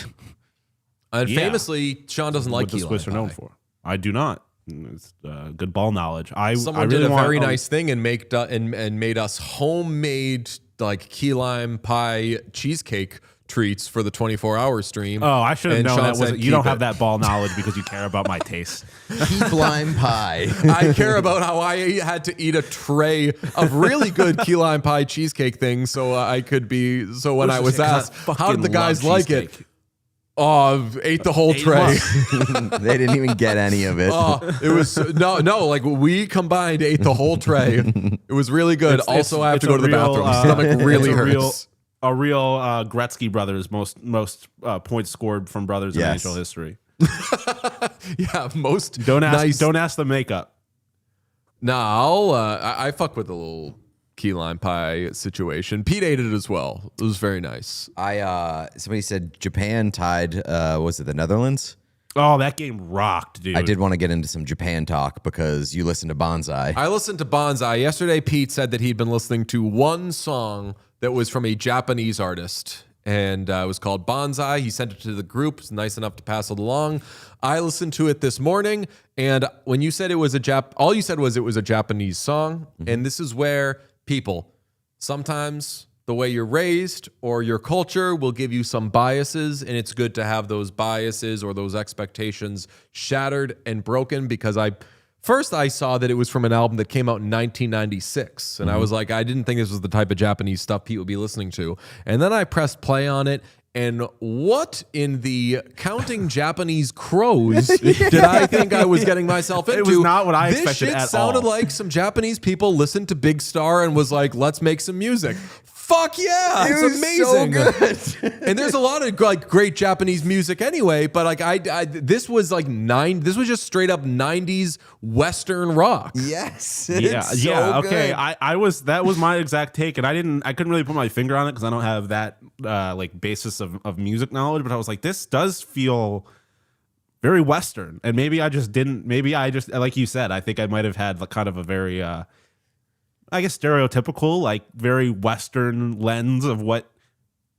And Yeah. famously, Sean doesn't like what the key Swiss are lime known pie. for. I do not. It's good ball knowledge. Someone really did a want very nice thing and made us homemade like key lime pie cheesecake treats for the 24-hour stream. Oh, I should have And known Sean that said wasn't. You keep don't it. have that ball knowledge because you care about my taste. Keep lime pie. I care about how I had to eat a tray of really good key lime pie cheesecake things so I could be. So when I was asked, how did the guys like it? Oh, ate the whole tray. They didn't even get any of it. Oh, it was no, like we combined ate the whole tray. It was really good. Also, I have to go to the bathroom. Stomach really hurts. A real Gretzky brothers most points scored from brothers Yes. in NHL history. Yeah, most Don't ask. nice. Don't ask the makeup. No, I fuck with the little key lime pie situation. Pete ate it as well. It was very nice. Somebody said Japan tied. Was it the Netherlands? Oh, that game rocked, dude. I did want to get into some Japan talk because you listened to Bonsai. I listened to Bonsai. Yesterday, Pete said that he'd been listening to one song that was from a Japanese artist, and it was called Bonsai. He sent it to the group. It's nice enough to pass it along. I listened to it this morning, and when you said it was all you said was it was a Japanese song, and this is where people, sometimes the way you're raised or your culture will give you some biases, and it's good to have those biases or those expectations shattered and broken because First, I saw that it was from an album that came out in 1996, and I was like, I didn't think this was the type of Japanese stuff Pete would be listening to. And then I pressed play on it, and what in the counting Japanese crows did I think I was getting myself into? It was not what I this expected shit at sounded all. like some Japanese people listened to Big Star and was like, let's make some music. Fuck yeah, it's was amazing. so good. And there's a lot of like great Japanese music anyway, but like this was like this was just straight up 90s Western rock. Yes. Yeah, It's so yeah. good. Okay, that was my exact take, and I couldn't really put my finger on it because I don't have that like basis of music knowledge. But I was like, this does feel very Western, and maybe I just like you said, I think I might have had like kind of a very I guess stereotypical, like very Western lens of what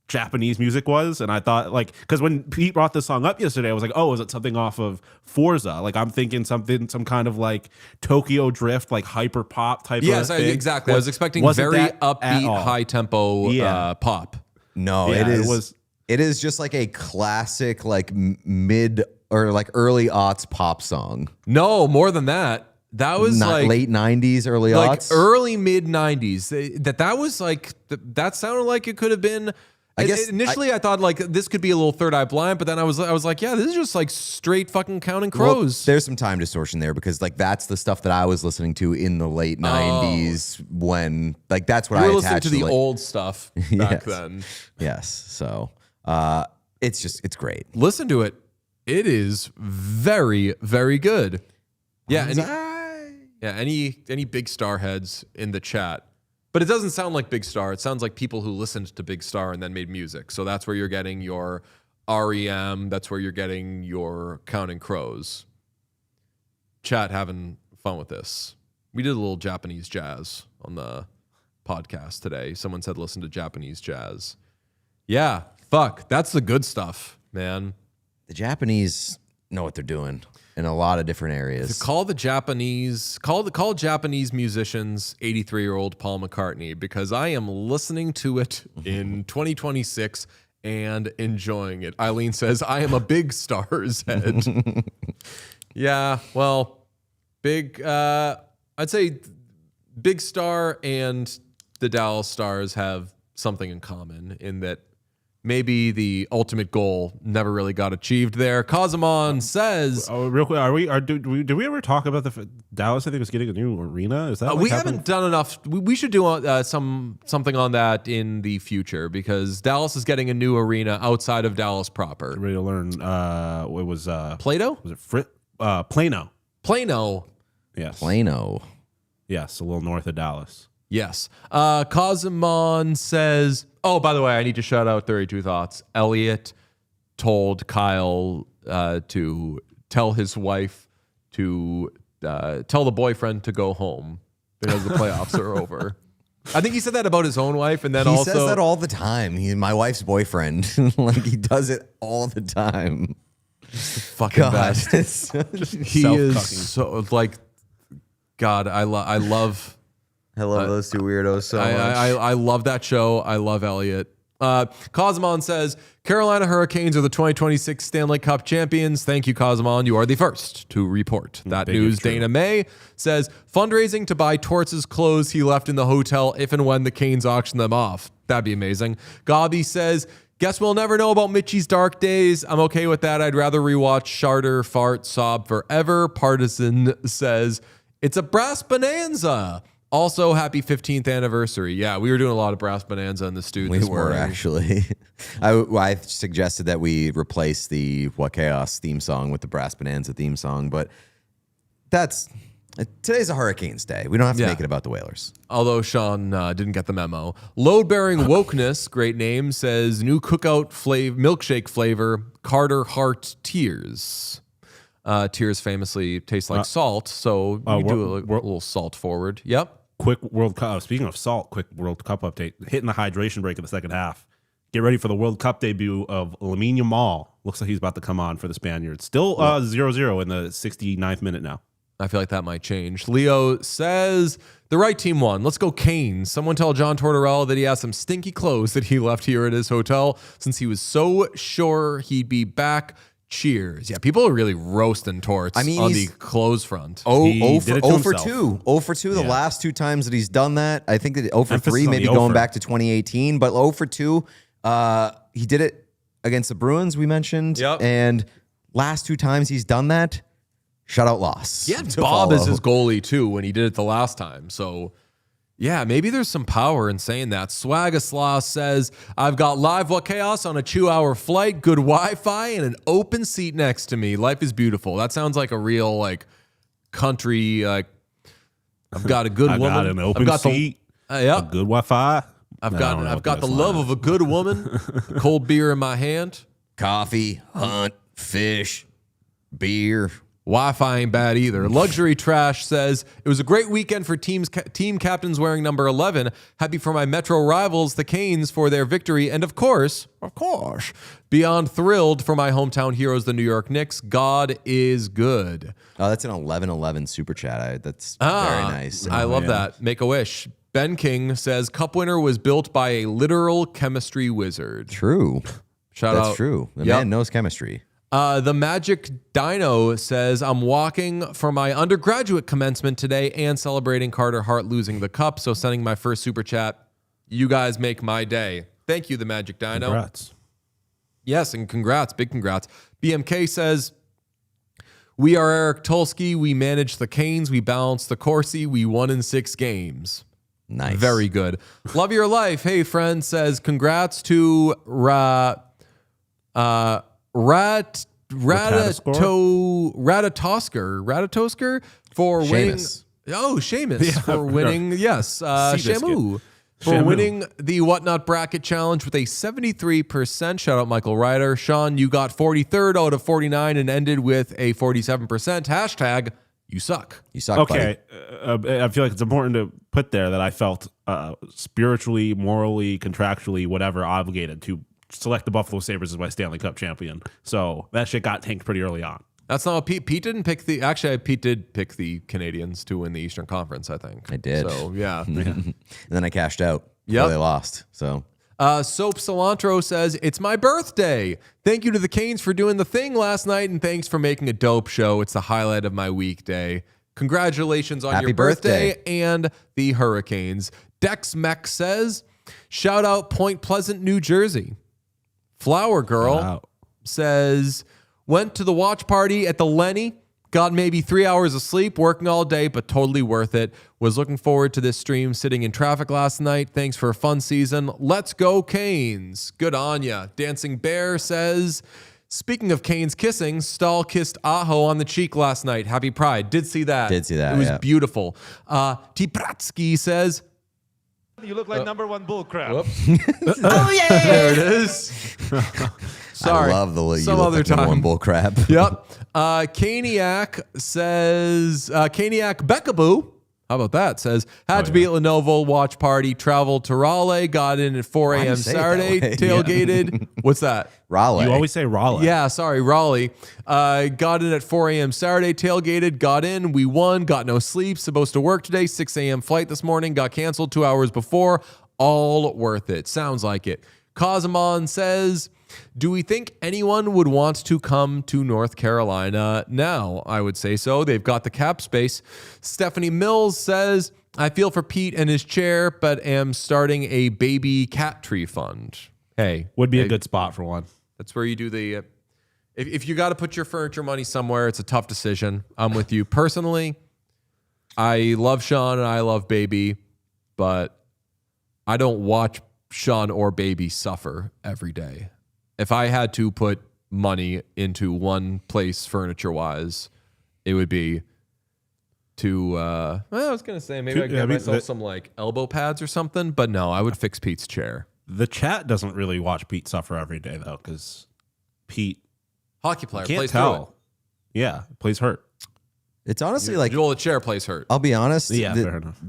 Japanese music was. And I thought like, because when Pete brought this song up yesterday, I was like, oh, is it something off of Forza? Like I'm thinking some kind of like Tokyo Drift, like hyper pop type Yes, of thing. exactly. I was expecting Wasn't very that at upbeat, all. high tempo pop. No, Yeah, it is. It is just like a classic, like mid or like early aughts pop song. No, more than that. That was Not like late 90s, early like aughts. early mid 90s. That was like that sounded like it could have been. I guess initially I thought like this could be a little Third Eye Blind, but then I was like, yeah, this is just like straight fucking Counting Well, Crows. there's some time distortion there because like that's the stuff that I was listening to in the late 90s when like that's what you I were listening attached to the like- old stuff back Yes. then. Yes. So it's great. Listen to it. It is very, very good. Yeah, any Big Star heads in the chat. But it doesn't sound like Big Star. It sounds like people who listened to Big Star and then made music. So that's where you're getting your REM. That's where you're getting your Counting Crows. Chat having fun with this. We did a little Japanese jazz on the podcast today. Someone said listen to Japanese jazz. Yeah, fuck. That's the good stuff, man. The Japanese know what they're doing in a lot of different areas. Call Japanese musicians 83-year-old Paul McCartney, because I am listening to it in 2026 and enjoying it. Eileen says, I am a Big Stars head. Yeah, well, I'd say Big Star and the Dallas Stars have something in common in that maybe the ultimate goal never really got achieved there. Kazamon says, real quick, did we ever talk about Dallas? I think was getting a new arena. Is that we haven't done enough? We should do something on that in the future, because Dallas is getting a new arena outside of Dallas proper. Ready to learn? It was Plato? Was it Plano? Plano. Yes. Plano. Yes, a little north of Dallas. Yes. Kazamon says, oh, by the way, I need to shout out 32 Thoughts. Elliot told Kyle to tell his wife to tell the boyfriend to go home because the playoffs are over. I think he said that about his own wife, and then he also says that all the time. He's my wife's boyfriend. Like, he does it all the time. fucking God, best. He is so like, God. I love. I love those two weirdos so much. I love that show. I love Elliot. Cosmon says, Carolina Hurricanes are the 2026 Stanley Cup champions. Thank you, Cosmon. You are the first to report that news. Dana May says, fundraising to buy Torts' clothes he left in the hotel if and when the Canes auction them off. That'd be amazing. Gobby says, guess we'll never know about Mitchie's dark days. I'm okay with that. I'd rather rewatch Charter Fart Sob forever. Partisan says, it's a brass bonanza. Also, happy 15th anniversary. Yeah, we were doing a lot of Brass Bonanza in the studio this morning. We were, actually. I suggested that we replace the What Chaos theme song with the Brass Bonanza theme song, but today's a Hurricanes day. We don't have to make it about the Whalers. Although Sean didn't get the memo. Load-bearing wokeness, great name, says new cookout milkshake flavor, Carter Hart Tears. Tears famously taste like salt, so you can do a little salt forward. Yep. Quick World Cup. Speaking of salt, quick World Cup update. Hitting the hydration break in the second half. Get ready for the World Cup debut of Lamine Yamal. Looks like he's about to come on for the Spaniards. Still 0-0 in the 69th minute now. I feel like that might change. Leo says, the right team won. Let's go Canes. Someone tell John Tortorella that he has some stinky clothes that he left here at his hotel since he was so sure he'd be back. Cheers. Yeah, people are really roasting Torts on the clothes front. 0 for 2. 0 for 2 the last two times that he's done that. I think that 0 for 3, maybe going back to 2018, but 0 for 2. He did it against the Bruins, we mentioned. Yep. And last two times he's done that, shutout loss. Yeah, Bob is his goalie too when he did it the last time. So yeah, maybe there's some power in saying that. Swagaslaw says, I've got live What Chaos on a 2-hour flight, good Wi-Fi, and an open seat next to me. Life is beautiful. That sounds like a real country. I've got a good woman. Got an open seat. A good Wi-Fi. I've got the love of a good woman. Cold beer in my hand. Coffee, hunt, fish, beer. Wi-Fi ain't bad either. Luxury Trash says, it was a great weekend for team captains wearing number 11. Happy for my Metro rivals, the Canes, for their victory. And of course, beyond thrilled for my hometown heroes, the New York Knicks. God is good. Oh, that's an 11-11 super chat. That's very nice. I love that. Make a wish. Ben King says, Cup winner was built by a literal chemistry wizard. True. That's true. The man knows chemistry. The Magic Dino says, I'm walking for my undergraduate commencement today and celebrating Carter Hart losing the cup. So sending my first super chat. You guys make my day. Thank you, the Magic Dino. Congrats. Yes, and congrats. Big congrats. BMK says, we are Eric Tulski. We manage the Canes. We balance the Corsi. We won in 6 games. Nice. Very good. Love your life. Hey, friend says, congrats to Ratatosker for winning. Oh, Seamus Yeah, for winning. Yes, Seabiscuit. Shamu for Shamu. winning the Whatnot Bracket Challenge with a 73%. Shout out Michael Ryder. Sean, you got 43rd out of 49 and ended with a 47%. Hashtag you suck. You suck, Okay, I feel like it's important to put there that I felt spiritually, morally, contractually, whatever, obligated to select the Buffalo Sabres as my Stanley Cup champion. So that shit got tanked pretty early on. That's not what Pete didn't pick the. Actually, Pete did pick the Canadians to win the Eastern Conference, I think. I did. So, yeah. And then I cashed out. Yep. They lost. So Soap Cilantro says, it's my birthday. Thank you to the Canes for doing the thing last night, and thanks for making a dope show. It's the highlight of my weekday. Congratulations on Happy your birthday birthday. and the Hurricanes. Dex Mech says, shout out Point Pleasant, New Jersey. Flower Girl Wow. says, went to the watch party at the Lenny. Got maybe 3 hours of sleep, working all day, but totally worth it. Was looking forward to this stream, sitting in traffic last night. Thanks for a fun season. Let's go, Canes. Good on ya. Dancing Bear says, speaking of Canes kissing, Staal kissed Aho on the cheek last night. Happy Pride. Did see that. Did see that, It was yeah. beautiful. Tipratsky says, You look like number one bull crap. oh, yeah. There it is. Sorry. I love the you Some look other like number time. one bull crap. Yep. Caniac says, Caniac Beckaboo, how about that? Says, had to be at Lenovo, watch party, traveled to Raleigh, got in at 4 Why do you a.m. say it that Saturday, way? tailgated. What's that? Raleigh. You always say Raleigh. Yeah, sorry, Raleigh. Got in at 4 a.m. Saturday, tailgated, got in, we won, got no sleep, supposed to work today, 6 a.m. flight this morning, got canceled 2 hours before. All worth it. Sounds like it. Kazamon says, do we think anyone would want to come to North Carolina now? I would say so. They've got the cap space. Stephanie Mills says, I feel for Pete and his chair, but am starting a baby cat tree fund. Hey. Would be hey, a good spot for one. That's where you do the... If you got to put your furniture money somewhere, it's a tough decision. I'm with you. Personally, I love Sean and I love Baby, but I don't watch Sean or Baby suffer every day. If I had to put money into one place furniture-wise, it would be to, well, I was going to say maybe I could get myself some like elbow pads or something, but no, I would fix Pete's chair. The chat doesn't really watch Pete suffer every day, though, because Pete Hockey player can't plays through tell. Yeah, plays hurt. It's honestly it. like, Well, the chair plays hurt. I'll be honest. Yeah, fair enough.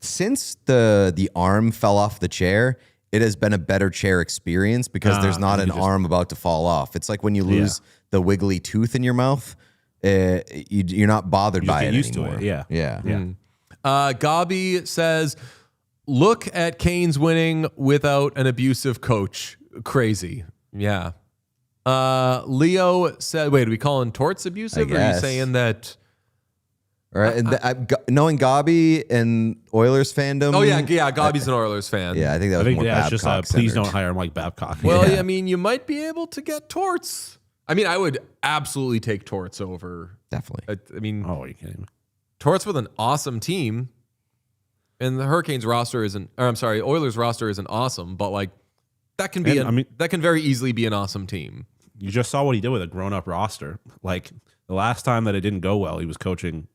Since the arm fell off the chair, it has been a better chair experience because there's not an arm about to fall off. It's like when you lose the wiggly tooth in your mouth, you're not bothered by get it used to anymore. it, yeah. Gabi says, look at Canes winning without an abusive coach. Crazy. Yeah. Leo said, wait, are we calling Torts abusive? Or are you guess. saying that? All right, and knowing Gabi and Oilers fandom. Oh, yeah. Gabi's an Oilers fan. Yeah, I think that I was think more that's just Babcock please centered. don't hire Mike Babcock. Well, Yeah. I mean, you might be able to get Torts. I mean, I would absolutely take Torts over. Definitely. I mean, Oh, are you kidding me? Torts with an awesome team. And the Hurricanes roster isn't, or I'm sorry, Oilers roster isn't awesome, but like that can be, that can very easily be an awesome team. You just saw what he did with a grown-up roster. Like, the last time that it didn't go well, he was coaching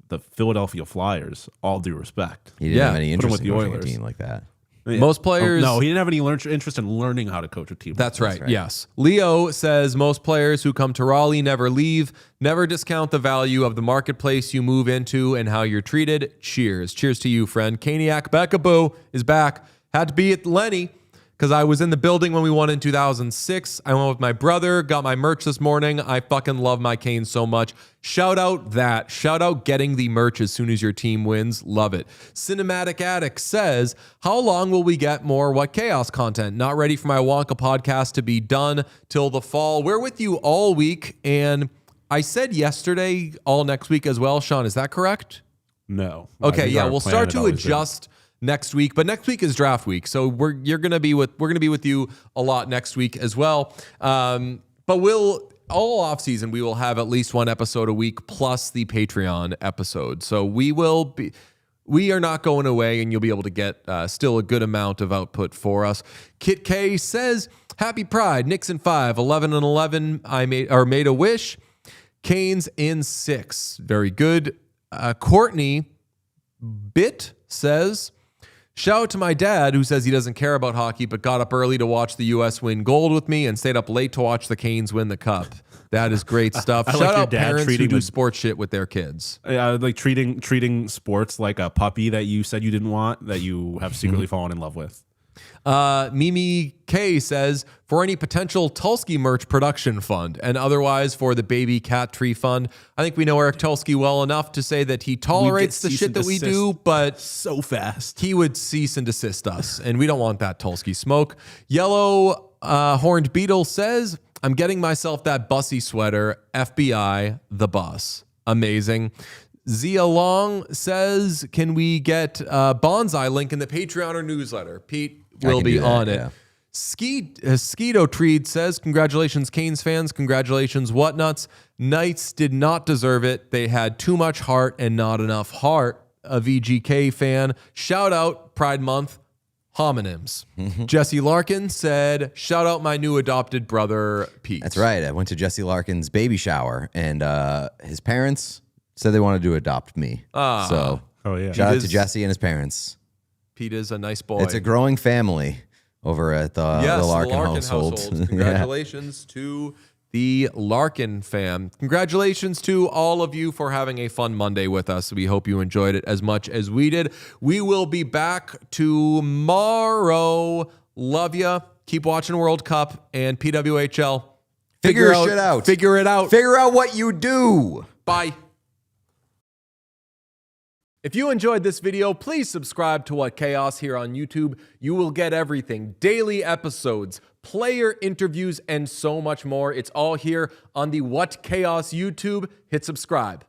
the Philadelphia Flyers, all due respect. He didn't have any Put him interest with in the coaching a Oilers. team like that. Most players. No, he didn't have any interest in learning how to coach a team. That's right. Yes. Leo says most players who come to Raleigh never leave. Never discount the value of the marketplace you move into and how you're treated. Cheers. Cheers to you, friend. Caniac Beckaboo is back. Had to be at Lenny because I was in the building when we won in 2006. I went with my brother, got my merch this morning. I fucking love my Canes so much. Shout out that. Shout out getting the merch as soon as your team wins. Love it. Cinematic Addict says, how long will we get more What Chaos content? Not ready for my Wonka podcast to be done till the fall. We're with you all week. And I said yesterday, all next week as well. Sean, is that correct? No. Okay, I think yeah, our we'll plan start had to always been- adjust next week, but next week is draft week, so we're gonna be with you a lot next week as well. But we'll all off season we will have at least one episode a week plus the Patreon episode. So we are not going away, and you'll be able to get still a good amount of output for us. Kit K says, "Happy Pride, Knicks in 5, 11 and 11. I made a wish. Canes in 6. Very good." Courtney Bit says, shout out to my dad who says he doesn't care about hockey but got up early to watch the U.S. win gold with me and stayed up late to watch the Canes win the Cup. That is great stuff. I Shout like your out dad parents who treating do the- sports shit with their kids. Like treating sports like a puppy that you said you didn't want, that you have secretly fallen in love with. Mimi K says, for any potential Tulski merch production fund and otherwise for the baby cat tree fund. I think we know Eric Tulski well enough to say that he tolerates the cease shit and that we desist do, but so fast. he would cease and desist us, and we don't want that Tulski smoke. Yellow Horned Beetle says, I'm getting myself that bussy sweater, FBI, the bus. Amazing. Zia Long says, can we get Bonsai link in the Patreon or newsletter? Pete will be on it. Yeah. Skeeto Treed says, congratulations, Canes fans. Congratulations, Whatnuts. Knights did not deserve it. They had too much heart and not enough heart. A VGK fan. Shout out, Pride Month. Homonyms. Jesse Larkin said, shout out my new adopted brother, Pete. That's right. I went to Jesse Larkin's baby shower, and his parents said they wanted to adopt me. So Oh yeah. shout out is- to Jesse and his parents. Pete is a nice boy. It's a growing family over at the Larkin household. Yeah. Congratulations to the Larkin fam. Congratulations to all of you for having a fun Monday with us. We hope you enjoyed it as much as we did. We will be back tomorrow. Love ya. Keep watching World Cup and PWHL. Figure shit out. Figure it out. Figure out what you do. Bye. If you enjoyed this video, please subscribe to What Chaos here on YouTube. You will get everything, daily episodes, player interviews, and so much more. It's all here on the What Chaos YouTube. Hit subscribe.